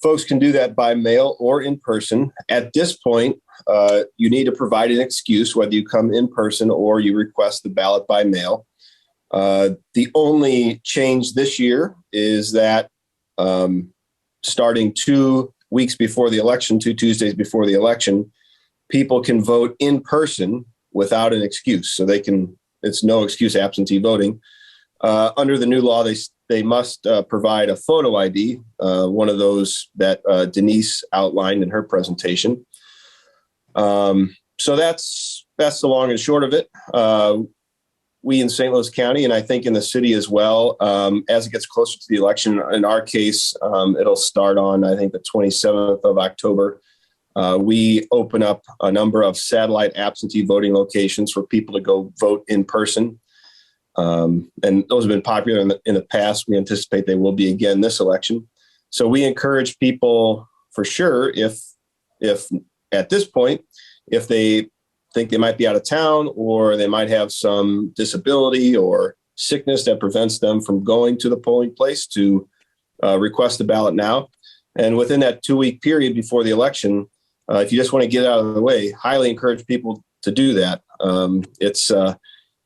Folks can do that by mail or in person. At this point, you need to provide an excuse, whether you come in person or you request the ballot by mail. The only change this year is that starting 2 weeks before the election, 2 Tuesdays before the election, people can vote in person without an excuse. So it's no excuse absentee voting. Under the new law, they must provide a photo ID, one of those that Denise outlined in her presentation. So that's the long and short of it. We in St. Louis County, and I think in the city as well, as it gets closer to the election, in our case, it'll start on, I think, the 27th of October. We open up a number of satellite absentee voting locations for people to go vote in person. And those have been popular in the past. We anticipate they will be again this election. So we encourage people for sure, if at this point, if they think they might be out of town or they might have some disability or sickness that prevents them from going to the polling place, to request a ballot now. And within that 2-week period before the election, if you just want to get out of the way, highly encourage people to do that.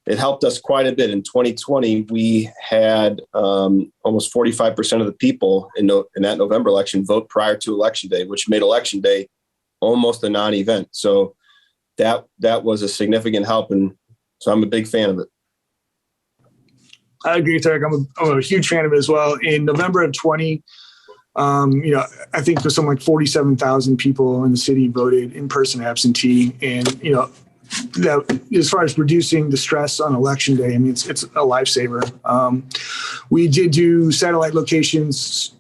It helped us quite a bit. In 2020, we had almost 45% of the people in that November election vote prior to Election Day, which made Election Day almost a non-event. So that was a significant help, and so I'm a big fan of it. I agree, Tarek. I'm a huge fan of it as well. In November of 20, I think there's something like 47,000 people in the city voted in person absentee, and that as far as reducing the stress on Election Day, I mean, it's a lifesaver. We did do satellite locations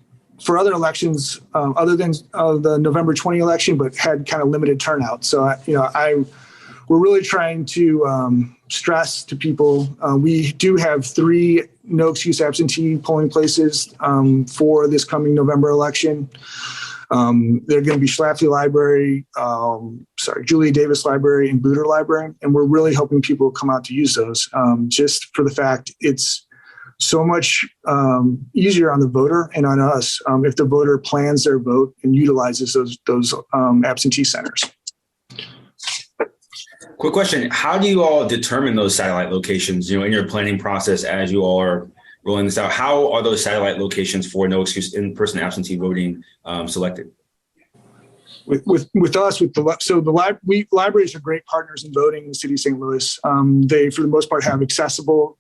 for other elections other than the November 20 election, but had kind of limited turnout. So, we're really trying to stress to people. We do have 3 no excuse absentee polling places for this coming November election. They're going to be Schlafly Library, Julia Davis Library, and Booter Library. And we're really hoping people come out to use those just for the fact it's so much easier on the voter and on us if the voter plans their vote and utilizes those absentee centers. Quick question. How do you all determine those satellite locations, in your planning process as you all are rolling this out? How are those satellite locations for no excuse in-person absentee voting selected? With us, libraries are great partners in voting in the city of St. Louis. They, for the most part, have accessible,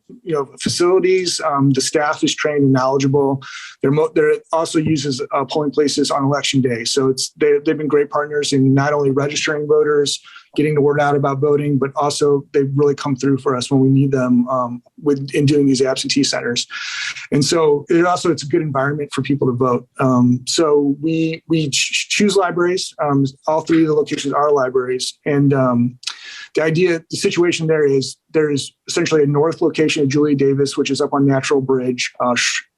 facilities. The staff is trained and knowledgeable. They're also uses polling places on Election Day. So they've been great partners in not only registering voters, getting the word out about voting, but also they've really come through for us when we need them in doing these absentee centers. And so it's a good environment for people to vote. So we choose libraries. All 3 of the locations are libraries. And the situation there is essentially a north location of Julia Davis, which is up on Natural Bridge,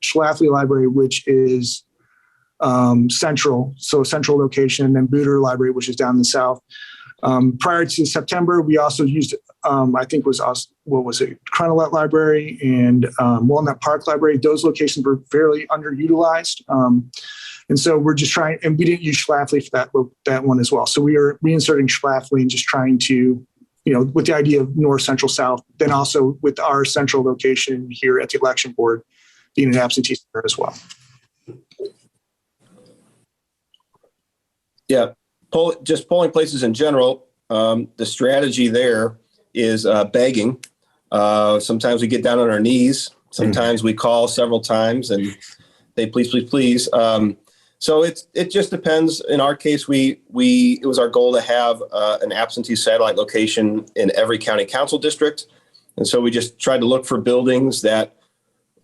Schlafly Library, which is central location, and then Booter Library, which is down in the south. Prior to September, we also used, I think Cronolette Library and Walnut Park Library. Those locations were fairly underutilized. And so we're just trying, and we didn't use Schlafly for that one as well. So we are reinserting Schlafly and just trying to, with the idea of north, central, south, then also with our central location here at the election board being an absentee center as well. Yeah, just polling places in general. The strategy there is begging. Sometimes we get down on our knees. Sometimes we call several times and they please, please, please. So it just depends. In our case, it was our goal to have an absentee satellite location in every county council district. And so we just tried to look for buildings that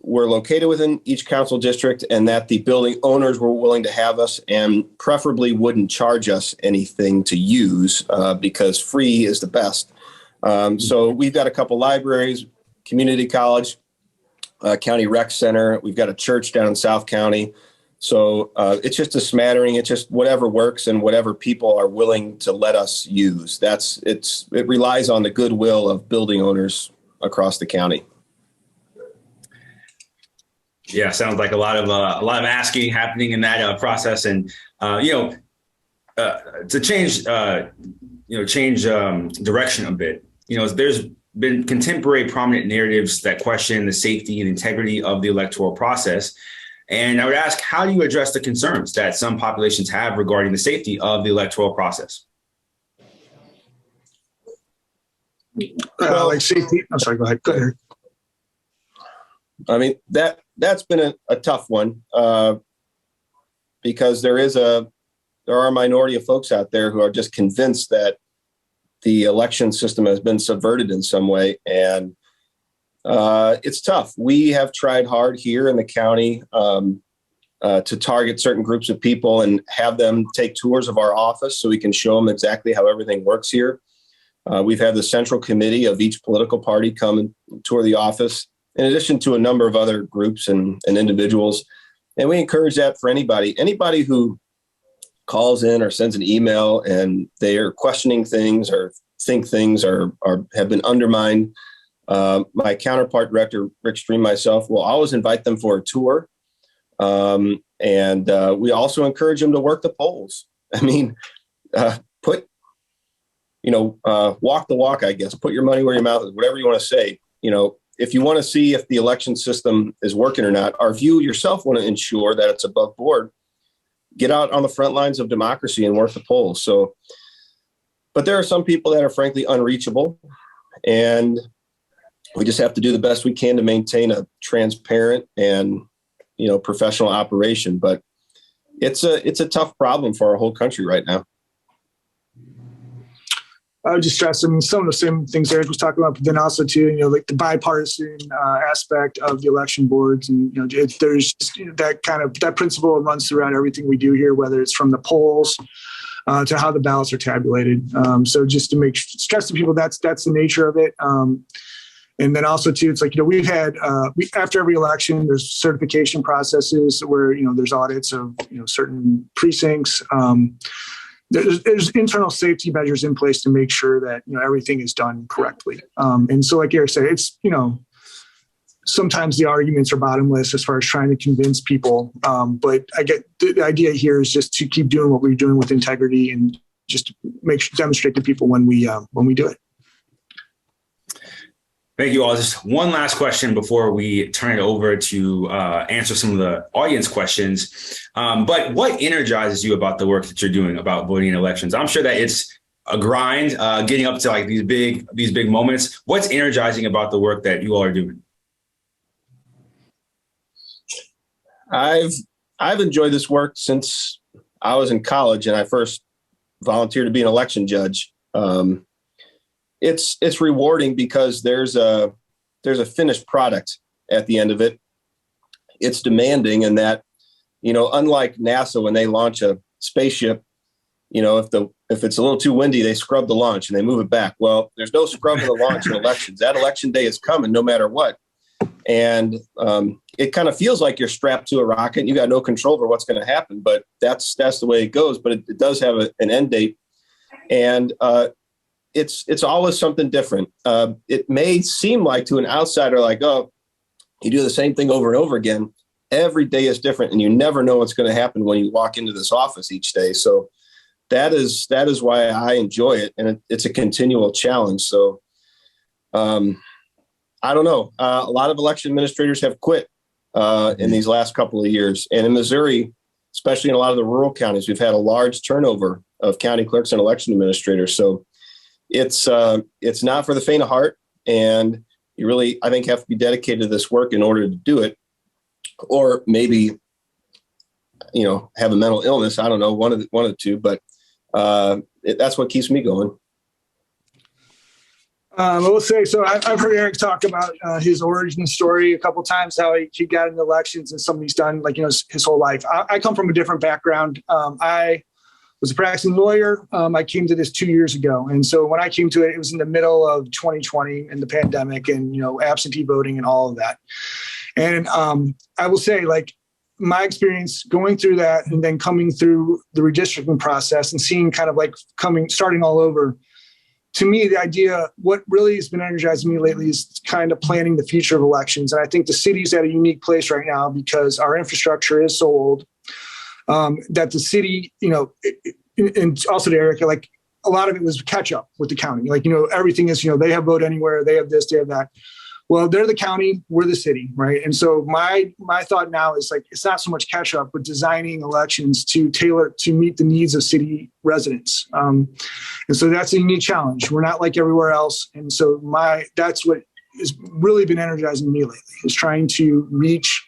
were located within each council district and that the building owners were willing to have us and preferably wouldn't charge us anything to use because free is the best. So we've got a couple libraries, community college, county rec center. We've got a church down in South County. So it's just a smattering. It's just whatever works and whatever people are willing to let us use. It relies on the goodwill of building owners across the county. Yeah, sounds like a lot of asking happening in that process, and to change direction a bit. There's been contemporary prominent narratives that question the safety and integrity of the electoral process. And I would ask, how do you address the concerns that some populations have regarding the safety of the electoral process? Like safety. I'm sorry, go ahead. I mean, that's been a tough one because there are a minority of folks out there who are just convinced that the election system has been subverted in some way. And it's tough. We have tried hard here in the county to target certain groups of people and have them take tours of our office so we can show them exactly how everything works here. We've had the central committee of each political party come and tour the office, in addition to a number of other groups and individuals. And we encourage that for anybody who calls in or sends an email and they are questioning things or think things are have been undermined. My counterpart director, Rick Stream, myself, will always invite them for a tour. And we also encourage them to work the polls. I mean, walk the walk, I guess, put your money where your mouth is, whatever you want to say. If you want to see if the election system is working or not, or if you yourself want to ensure that it's above board, get out on the front lines of democracy and work the polls. So, but there are some people that are frankly unreachable, and we just have to do the best we can to maintain a transparent and, professional operation. But it's a tough problem for our whole country right now. I would just stress some of the same things Eric was talking about, but then also too, like the bipartisan aspect of the election boards, and there's that principle runs throughout everything we do here, whether it's from the polls to how the ballots are tabulated. So just to stress to people, that's the nature of it. And then also too, it's like we've had after every election, there's certification processes where there's audits of certain precincts. There's internal safety measures in place to make sure that everything is done correctly. And so, like Eric said, it's sometimes the arguments are bottomless as far as trying to convince people. But I get the idea here is just to keep doing what we're doing with integrity and just demonstrate to people when we do it. Thank you all. Just one last question before we turn it over to answer some of the audience questions. But what energizes you about the work that you're doing about voting in elections? I'm sure that it's a grind, getting up to like these big moments. What's energizing about the work that you all are doing? I've enjoyed this work since I was in college and I first volunteered to be an election judge. It's rewarding because there's a finished product at the end of it. It's demanding in that, unlike NASA, when they launch a spaceship, if it's a little too windy, they scrub the launch and they move it back. Well, there's no scrubbing the launch in elections. That election day is coming no matter what. And it kind of feels like you're strapped to a rocket and you got no control over what's going to happen, but that's the way it goes. But it does have an end date. And it's always something different. It may seem like to an outsider, like, oh, you do the same thing over and over again. Every day is different and you never know what's going to happen when you walk into this office each day. So that is why I enjoy it. And it's a continual challenge. So I don't know. A lot of election administrators have quit in these last couple of years. And in Missouri, especially in a lot of the rural counties, we've had a large turnover of county clerks and election administrators. So it's not for the faint of heart. And you really, I think, have to be dedicated to this work in order to do it. Or maybe, have a mental illness. I don't know, one of the two, but that's what keeps me going. I will say, so I've heard Eric talk about his origin story a couple of times, how he got into elections and something he's done, his whole life. I come from a different background. I was a practicing lawyer. I came to this 2 years ago. And so when I came to it, it was in the middle of 2020 and the pandemic and, absentee voting and all of that. And I will say, my experience going through that and then coming through the redistricting process and seeing kind of starting all over, to me, the idea, what really has been energizing me lately is kind of planning the future of elections. And I think the city's at a unique place right now because our infrastructure is so old that the city, and also to Eric, a lot of it was catch up with the county. Everything is, they have vote anywhere, they have this, they have that. Well, they're the county, we're the city, right? And so my thought now is it's not so much catch up, but designing elections to meet the needs of city residents. And so that's a unique challenge. We're not like everywhere else. And so that's what has really been energizing me lately, is trying to reach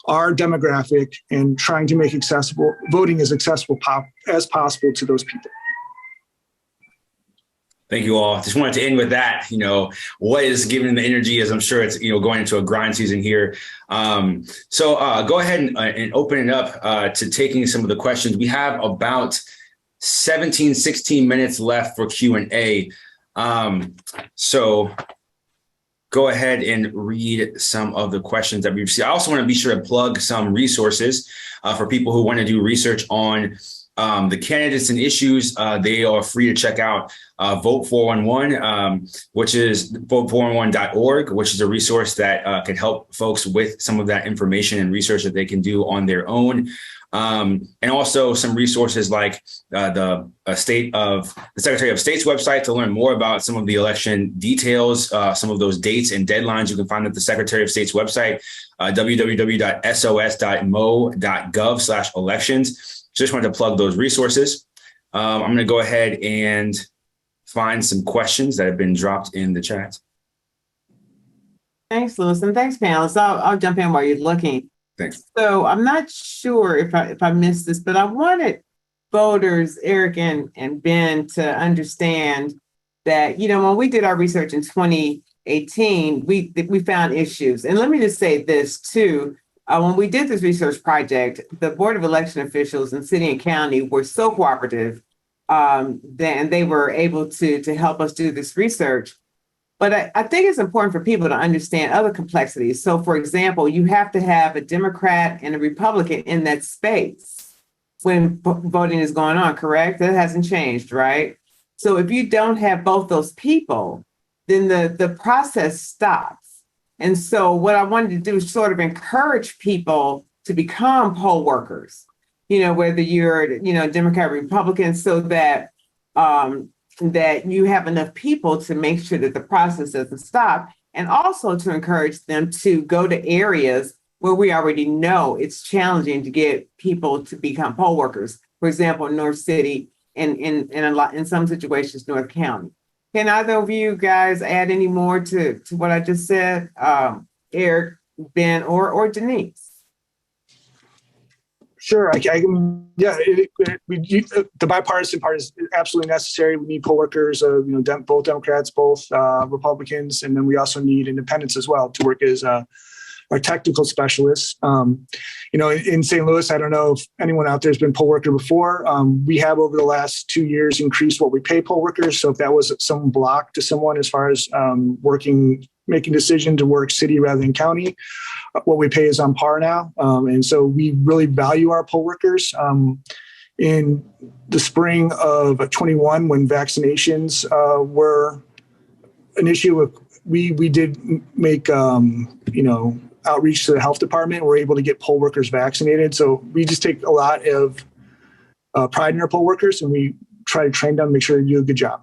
our demographic and trying to make voting as accessible as possible to those people. Thank you all. Just wanted to end with that. What is giving the energy, as I'm sure it's, going into a grind season here. So go ahead and open it up to taking some of the questions. We have about 16 minutes left for Q&A. So go ahead and read some of the questions that we've received. I also want to be sure to plug some resources for people who want to do research on the candidates and issues. They are free to check out Vote 411, which is vote411.org, which is a resource that can help folks with some of that information and research that they can do on their own. And also some resources like the Secretary of State's website to learn more about some of the election details, some of those dates and deadlines you can find at the Secretary of State's website, www.sos.mo.gov/elections. Just wanted to plug those resources. I'm going to go ahead and find some questions that have been dropped in the chat. Thanks, Lewis, and thanks, panelists. I'll jump in while you're looking. Thanks. So I'm not sure if I missed this, but I wanted voters, Eric and Ben, to understand that, when we did our research in 2018, we found issues. And let me just say this too. When we did this research project, the Board of Election Officials in city and county were so cooperative, and they were able to help us do this research. But I think it's important for people to understand other complexities. So, for example, you have to have a Democrat and a Republican in that space when voting is going on, correct? That hasn't changed, right? So if you don't have both those people, then the process stops. And so what I wanted to do is sort of encourage people to become poll workers, whether you're, Democrat, Republican, so that that you have enough people to make sure that the process doesn't stop, and also to encourage them to go to areas where we already know it's challenging to get people to become poll workers. For example, North City and in some situations, North County. Can either of you guys add any more to what I just said? Eric, Ben, or Denise? Sure, I can. Yeah, the bipartisan part is absolutely necessary. We need poll workers, both Democrats, both Republicans, and then we also need independents as well to work as our technical specialists. In St. Louis, I don't know if anyone out there has been poll worker before. We have over the last 2 years increased what we pay poll workers. So if that was some block to someone as far as making decision to work city rather than county, what we pay is on par now. And so we really value our poll workers. In the spring of 21, when vaccinations were an issue, we did make outreach to the health department. We're able to get poll workers vaccinated. So we just take a lot of pride in our poll workers, and we try to train them, make sure they do a good job.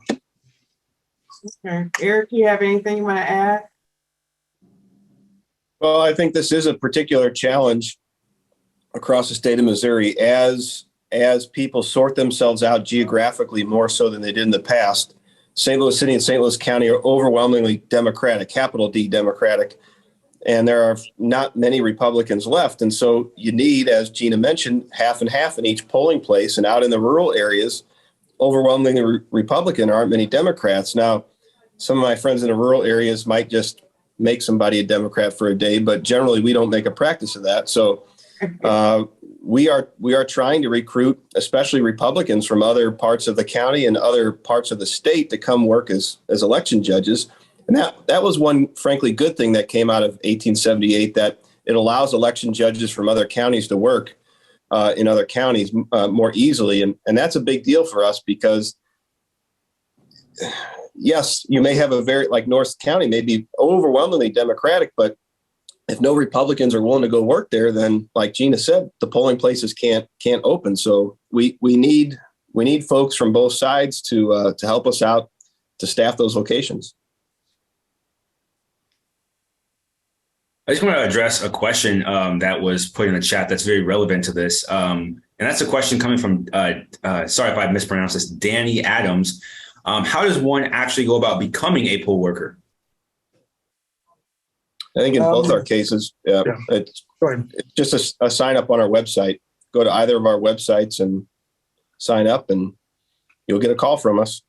Okay. Eric, you have anything you want to add? Well, I think this is a particular challenge across the state of Missouri as people sort themselves out geographically more so than they did in the past. St. Louis City and St. Louis County are overwhelmingly Democratic, capital D Democratic, and there are not many Republicans left. And so you need, as Gina mentioned, half and half in each polling place. And out in the rural areas, overwhelmingly Republican, aren't many Democrats. Now, some of my friends in the rural areas might just make somebody a Democrat for a day, but generally we don't make a practice of that. So we are trying to recruit, especially Republicans from other parts of the county and other parts of the state to come work as election judges. And that was one, frankly, good thing that came out of 1878, that it allows election judges from other counties to work in other counties more easily. And that's a big deal for us because, yes, you may have like North County may be overwhelmingly Democratic, but if no Republicans are willing to go work there, then, like Gina said, the polling places can't open. So we need folks from both sides to help us out to staff those locations. I just want to address a question that was put in the chat that's very relevant to this. And that's a question coming from, sorry if I mispronounced this, Danny Adams. How does one actually go about becoming a poll worker? I think in both our cases, it's just a sign up on our website. Go to either of our websites and sign up, and you'll get a call from us.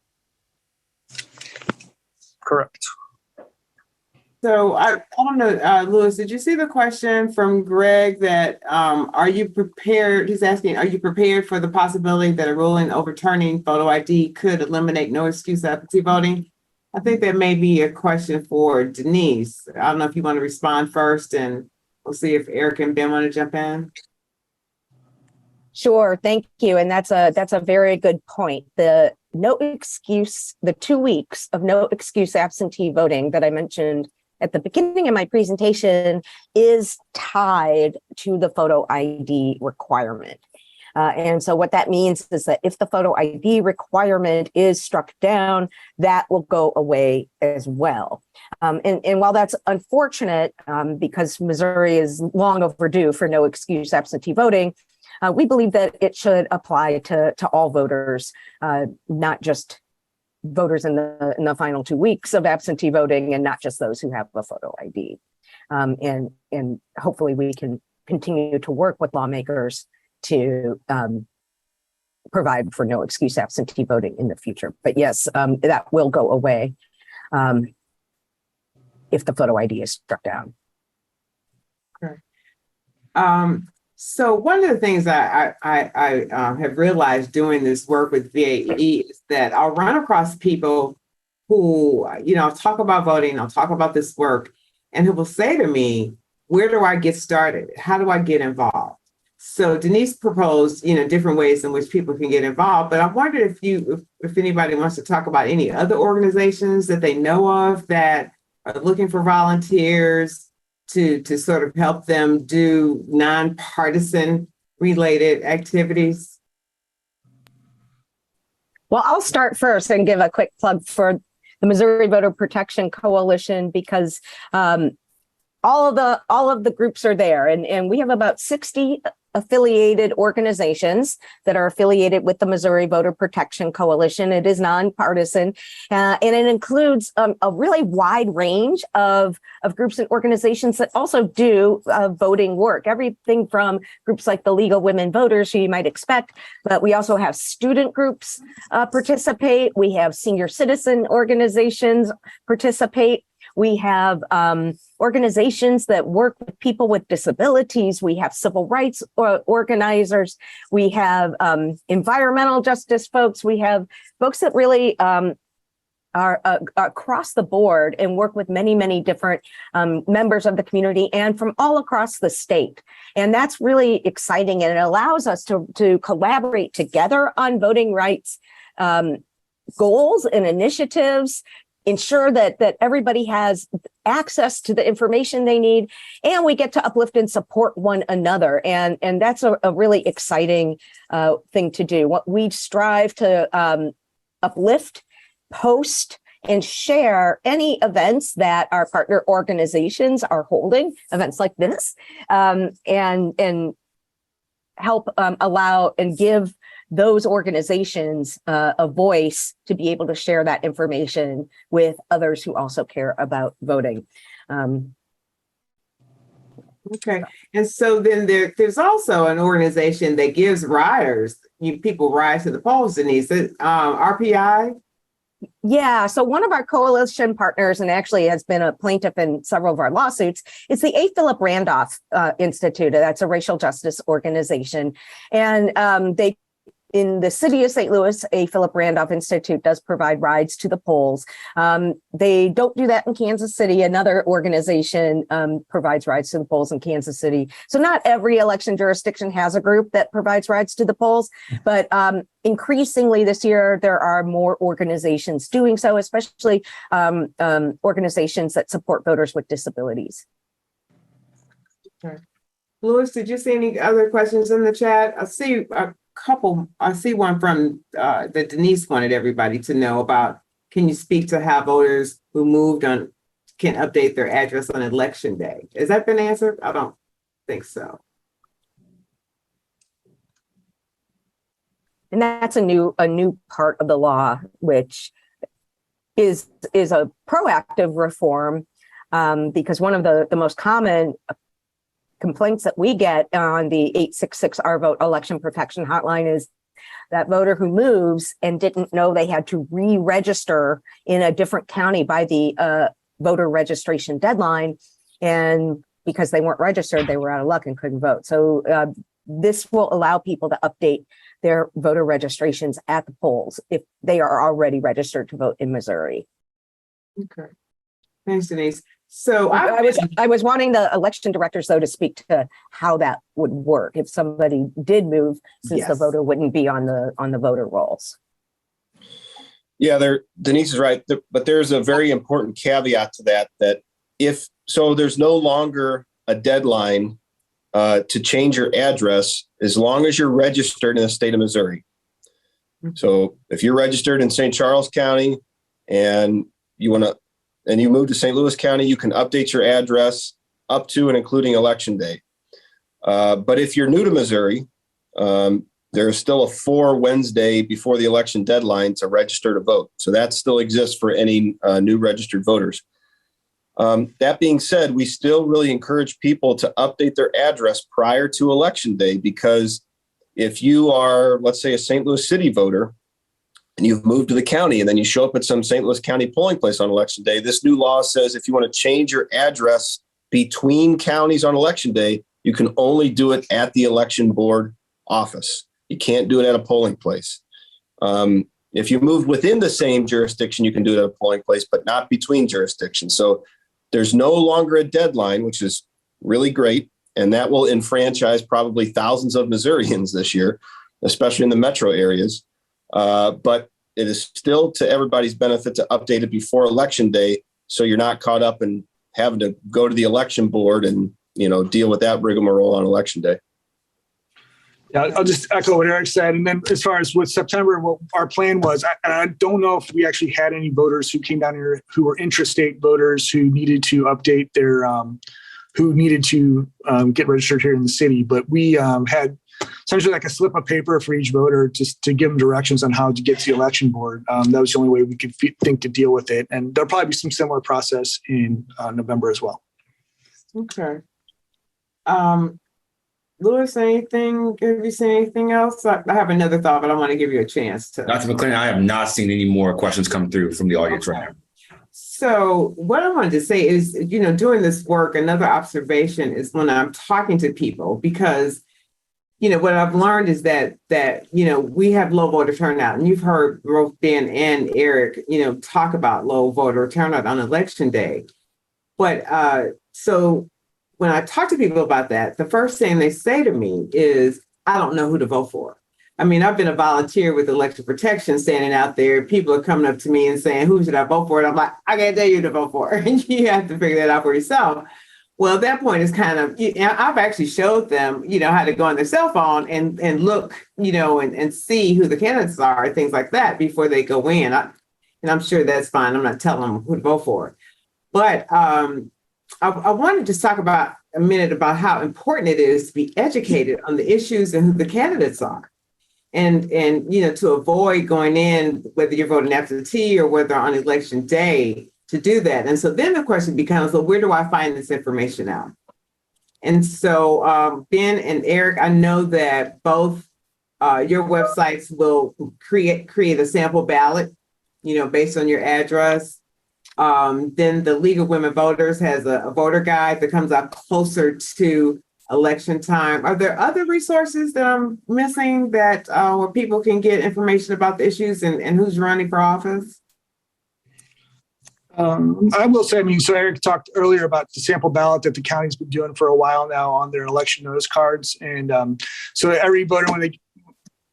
Correct. So I don't know, Louis, did you see the question from Greg that are you prepared? He's asking, are you prepared for the possibility that a ruling overturning photo ID could eliminate no excuse absentee voting? I think that may be a question for Denise. I don't know if you want to respond first, and we'll see if Eric and Ben want to jump in. Sure, thank you. And that's a very good point. The 2 weeks of no excuse absentee voting that I mentioned at the beginning of my presentation is tied to the photo ID requirement. And so what that means is that if the photo ID requirement is struck down, that will go away as well. And while that's unfortunate, because Missouri is long overdue for no excuse absentee voting, we believe that it should apply to all voters, not just voters in the final 2 weeks of absentee voting, and not just those who have a photo ID. And hopefully we can continue to work with lawmakers to provide for no excuse absentee voting in the future. But yes, that will go away if the photo ID is struck down. Okay. So one of the things I have realized doing this work with VAE is that I'll run across people who, talk about voting, I'll talk about this work, and who will say to me, where do I get started? How do I get involved? So Denise proposed, different ways in which people can get involved, but I wondered if anybody wants to talk about any other organizations that they know of that are looking for volunteers to sort of help them do nonpartisan related activities. Well, I'll start first and give a quick plug for the Missouri Voter Protection Coalition, because all of the groups are there, and we have about 60 affiliated organizations that are affiliated with the Missouri Voter Protection Coalition. It is nonpartisan, and it includes a really wide range of groups and organizations that also do voting work. Everything from groups like the League of Women Voters, who you might expect, but we also have student groups participate. We have senior citizen organizations participate. We have organizations that work with people with disabilities. We have civil rights organizers. We have environmental justice folks. We have folks that really are across the board and work with many, many different members of the community and from all across the state. And that's really exciting. And it allows us to collaborate together on voting rights goals and initiatives, ensure that everybody has access to the information they need, and we get to uplift and support one another. And that's a really exciting thing to do. What we strive to uplift, post, and share any events that our partner organizations are holding, events like this, and help allow and give those organizations a voice to be able to share that information with others who also care about voting. Okay. And so then there's also an organization that gives people rides to the polls, Denise, RPI? Yeah, so one of our coalition partners, and actually has been a plaintiff in several of our lawsuits, is the A. Philip Randolph Institute. That's a racial justice organization. And they in the city of St. Louis, A. Philip Randolph Institute does provide rides to the polls. They don't do that in Kansas City. Another organization provides rides to the polls in Kansas City. So not every election jurisdiction has a group that provides rides to the polls, but increasingly this year, there are more organizations doing so, especially organizations that support voters with disabilities. Okay. Louis, did you see any other questions in the chat? I see a couple. I see one from that Denise wanted everybody to know about. Can you speak to how voters who moved on can update their address on election day? Has that been answered? I don't think so. And that's a new part of the law, which is a proactive reform, because one of the most common complaints that we get on the 866 Our Vote election protection hotline is that voter who moves and didn't know they had to re-register in a different county by the voter registration deadline. And because they weren't registered, they were out of luck and couldn't vote. So this will allow people to update their voter registrations at the polls if they are already registered to vote in Missouri. Okay. Thanks, Denise. So I was wanting the election directors, though, to speak to how that would work if somebody did move, since the voter wouldn't be on the voter rolls. Yeah, Denise is right, but there's a very important caveat to that there's no longer a deadline to change your address as long as you're registered in the state of Missouri. So if you're registered in St. Charles County and you move to St. Louis County, you can update your address up to and including election day. But if you're new to Missouri, there's still a 4 Wednesday before the election deadline to register to vote. So that still exists for any new registered voters. That being said, we still really encourage people to update their address prior to election day, because if you are, let's say, a St. Louis City voter, and you've moved to the county and then you show up at some St. Louis County polling place on election day, this new law says if you want to change your address between counties on election day, you can only do it at the election board office. You can't do it at a polling place. If you move within the same jurisdiction, you can do it at a polling place, but not between jurisdictions. So there's no longer a deadline, which is really great. And that will enfranchise probably thousands of Missourians this year, especially in the metro areas. But it is still to everybody's benefit to update it before election day, so you're not caught up in having to go to the election board and deal with that rigmarole on election day. Yeah, I'll just echo what Eric said. And then as far as with September, what our plan was, I don't know if we actually had any voters who came down here who were intrastate voters who needed to update their, get registered here in the city. But we had essentially like a slip of paper for each voter just to give them directions on how to get to the election board. That was the only way we could think to deal with it. And there'll probably be some similar process in November as well. Okay. Louis, anything? Have you seen anything else? I have another thought, but I want to give you a chance to. Dr. McClendon, I have not seen any more questions come through from the audience right now. So what I wanted to say is, doing this work, another observation is when I'm talking to people, because, what I've learned is that we have low voter turnout, and you've heard both Ben and Eric, talk about low voter turnout on election day. But so when I talk to people about that, the first thing they say to me is, I don't know who to vote for. I mean, I've been a volunteer with election protection standing out there. People are coming up to me and saying, who should I vote for? And I'm like, I can't tell you who to vote for. And you have to figure that out for yourself. Well, at that point is kind of, I've actually showed them, how to go on their cell phone and look, and see who the candidates are, things like that before they go in. And I'm sure that's fine. I'm not telling them who to vote for. But I wanted to talk about a minute about how important it is to be educated on the issues and who the candidates are. And to avoid going in, whether you're voting absentee or whether on election day, to do that. And so then the question becomes, well, where do I find this information out? And so Ben and Eric, I know that both your websites will create a sample ballot, based on your address. Then the League of Women Voters has a voter guide that comes out closer to election time. Are there other resources that I'm missing that where people can get information about the issues and who's running for office? I will say, so Eric talked earlier about the sample ballot that the county's been doing for a while now on their election notice cards. And so every voter,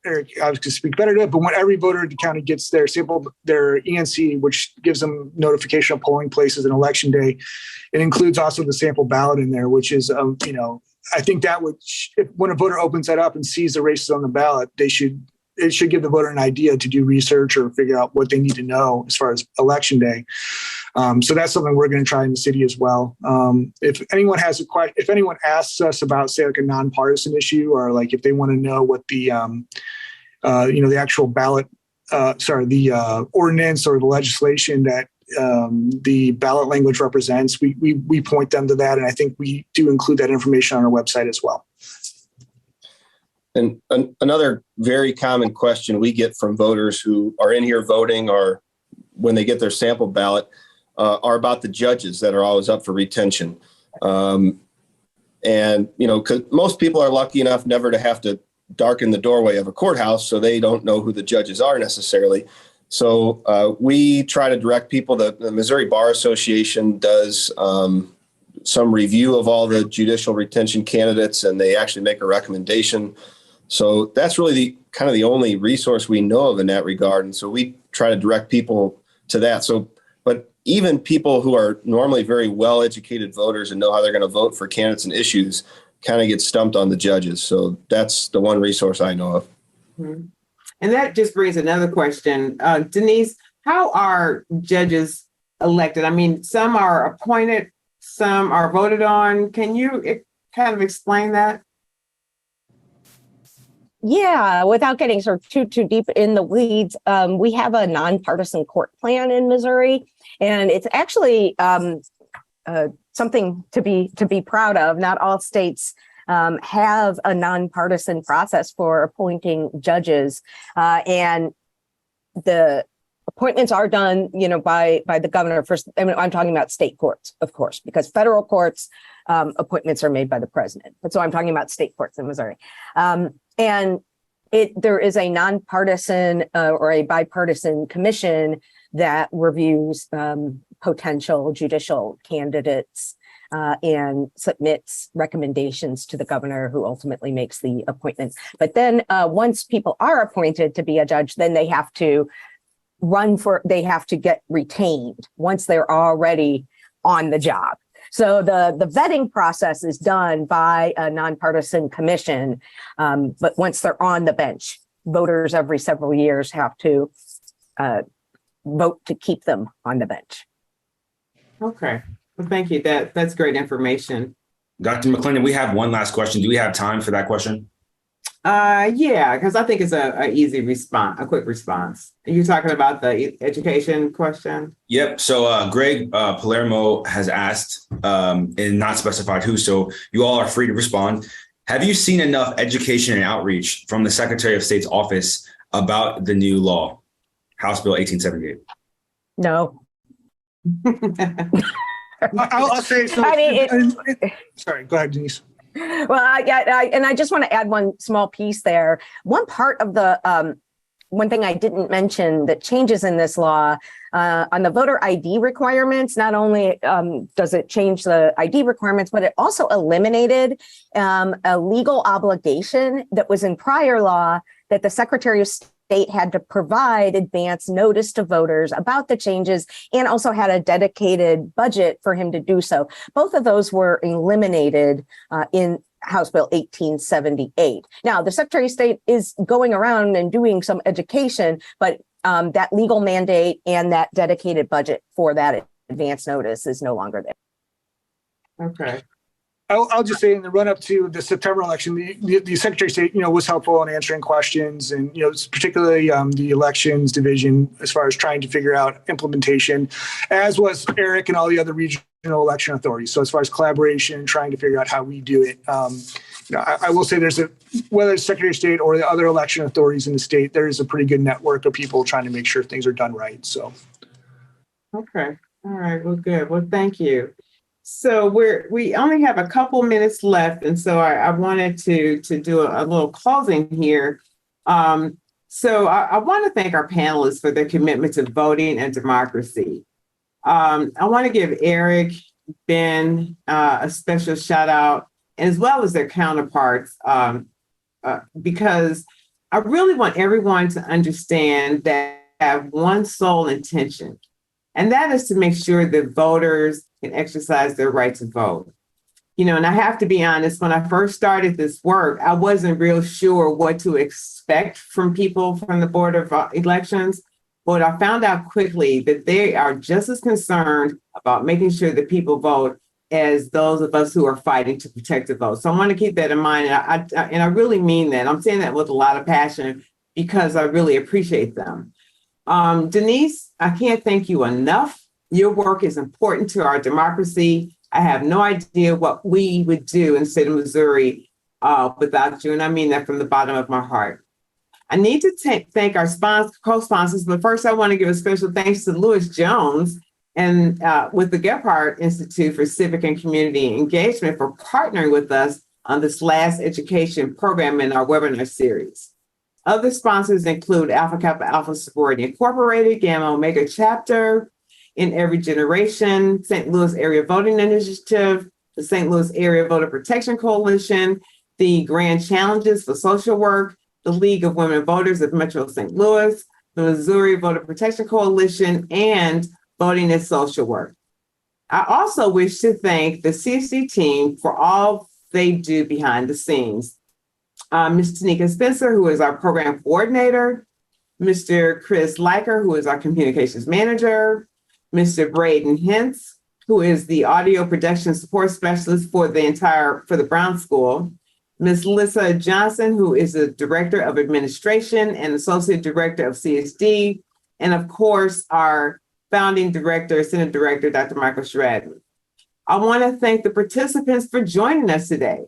Eric, I was going to speak better to it, but when every voter in the county gets their ENC, which gives them notification of polling places and election day, it includes also the sample ballot in there, which is, I think that when a voter opens that up and sees the races on the ballot, it should give the voter an idea to do research or figure out what they need to know as far as election day. So that's something we're going to try in the city as well. If anyone has if anyone asks us about, say, like a nonpartisan issue, or like if they want to know what the the actual ballot, the ordinance or the legislation that the ballot language represents, we point them to that, and I think we do include that information on our website as well. And another very common question we get from voters who are in here voting or when they get their sample ballot are about the judges that are always up for retention. Because most people are lucky enough never to have to darken the doorway of a courthouse, so they don't know who the judges are necessarily. So we try to direct people. The Missouri Bar Association does some review of all the judicial retention candidates, and they actually make a recommendation. So that's really the only resource we know of in that regard. And so we try to direct people to that. So, but even people who are normally very well-educated voters and know how they're going to vote for candidates and issues kind of get stumped on the judges. So that's the one resource I know of. Mm-hmm. And that just brings another question. Denise, how are judges elected? I mean, some are appointed, some are voted on. Can you kind of explain that? Yeah, without getting sort of too deep in the weeds, we have a nonpartisan court plan in Missouri, and it's actually something to be proud of. Not all states have a nonpartisan process for appointing judges, and the appointments are done, by the governor. First, I mean, I'm talking about state courts, of course, because federal courts appointments are made by the president. But so I'm talking about state courts in Missouri. And there is a nonpartisan or a bipartisan commission that reviews potential judicial candidates and submits recommendations to the governor, who ultimately makes the appointment. But then once people are appointed to be a judge, then they have to they have to get retained once they're already on the job. So the vetting process is done by a nonpartisan commission, but once they're on the bench, voters every several years have to vote to keep them on the bench. Okay, well, thank you. That's great information. Dr. McClendon, we have one last question. Do we have time for that question? Yeah, because I think it's a easy response, a quick response. Are you talking about the education question? Yep. So Greg Palermo has asked, and not specified who, so you all are free to respond. Have you seen enough education and outreach from the Secretary of State's office about the new law, House Bill 1878? No. I'll say so. I mean, Sorry, go ahead, Denise. Well, I just want to add one small piece there. One part of the one thing I didn't mention that changes in this law on the voter ID requirements. Not only does it change the ID requirements, but it also eliminated a legal obligation that was in prior law that the Secretary of State had to provide advance notice to voters about the changes and also had a dedicated budget for him to do so. Both of those were eliminated in House Bill 1878. Now, the Secretary of State is going around and doing some education, but that legal mandate and that dedicated budget for that advance notice is no longer there. Okay. I'll just say in the run up to the September election, the Secretary of State, was helpful in answering questions and, particularly the elections division as far as trying to figure out implementation, as was Eric and all the other regional election authorities. So as far as collaboration, trying to figure out how we do it, I will say whether it's Secretary of State or the other election authorities in the state, there is a pretty good network of people trying to make sure things are done right. So. Okay. All right. Well, good. Well, thank you. So we only have a couple minutes left, and so I wanted to do a little closing here. So I want to thank our panelists for their commitment to voting and democracy. I want to give Eric, Ben, a special shout out, as well as their counterparts, because I really want everyone to understand that I have one sole intention, and that is to make sure that voters can exercise their right to vote. And I have to be honest, when I first started this work, I wasn't real sure what to expect from people from the Board of Elections, but I found out quickly that they are just as concerned about making sure that people vote as those of us who are fighting to protect the vote. So I want to keep that in mind, and I really mean that. I'm saying that with a lot of passion because I really appreciate them. Denise, I can't thank you enough. Your work is important to our democracy. I have no idea what we would do in the state of Missouri without you, and I mean that from the bottom of my heart. I need to thank our co-sponsors, but first I want to give a special thanks to Lewis Jones and with the Gephardt Institute for Civic and Community Engagement for partnering with us on this last education program in our webinar series. Other sponsors include Alpha Kappa Alpha Sorority Incorporated, Gamma Omega Chapter, In Every Generation, St. Louis Area Voting Initiative, the St. Louis Area Voter Protection Coalition, the Grand Challenges for Social Work, the League of Women Voters of Metro St. Louis, the Missouri Voter Protection Coalition, and Voting is Social Work. I also wish to thank the CSD team for all they do behind the scenes. Ms. Tanika Spencer, who is our program coordinator, Mr. Chris Leiker, who is our communications manager, Mr. Braden Hintz, who is the audio production support specialist for the Brown School, Ms. Lissa Johnson, who is the director of administration and associate director of CSD, and of course, our founding director, Senate Director, Dr. Michael Schradman. I want to thank the participants for joining us today.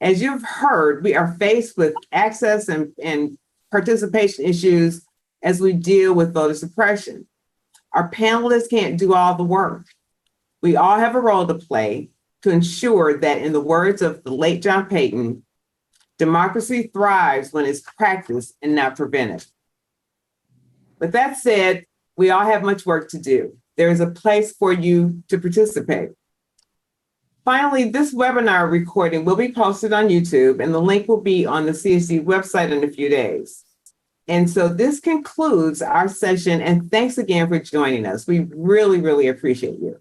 As you've heard, we are faced with access and participation issues as we deal with voter suppression. Our panelists can't do all the work. We all have a role to play to ensure that, in the words of the late John Payton, democracy thrives when it's practiced and not prevented. With that said, we all have much work to do. There is a place for you to participate. Finally, this webinar recording will be posted on YouTube, and the link will be on the CSD website in a few days. And so this concludes our session, and thanks again for joining us. We really, really appreciate you.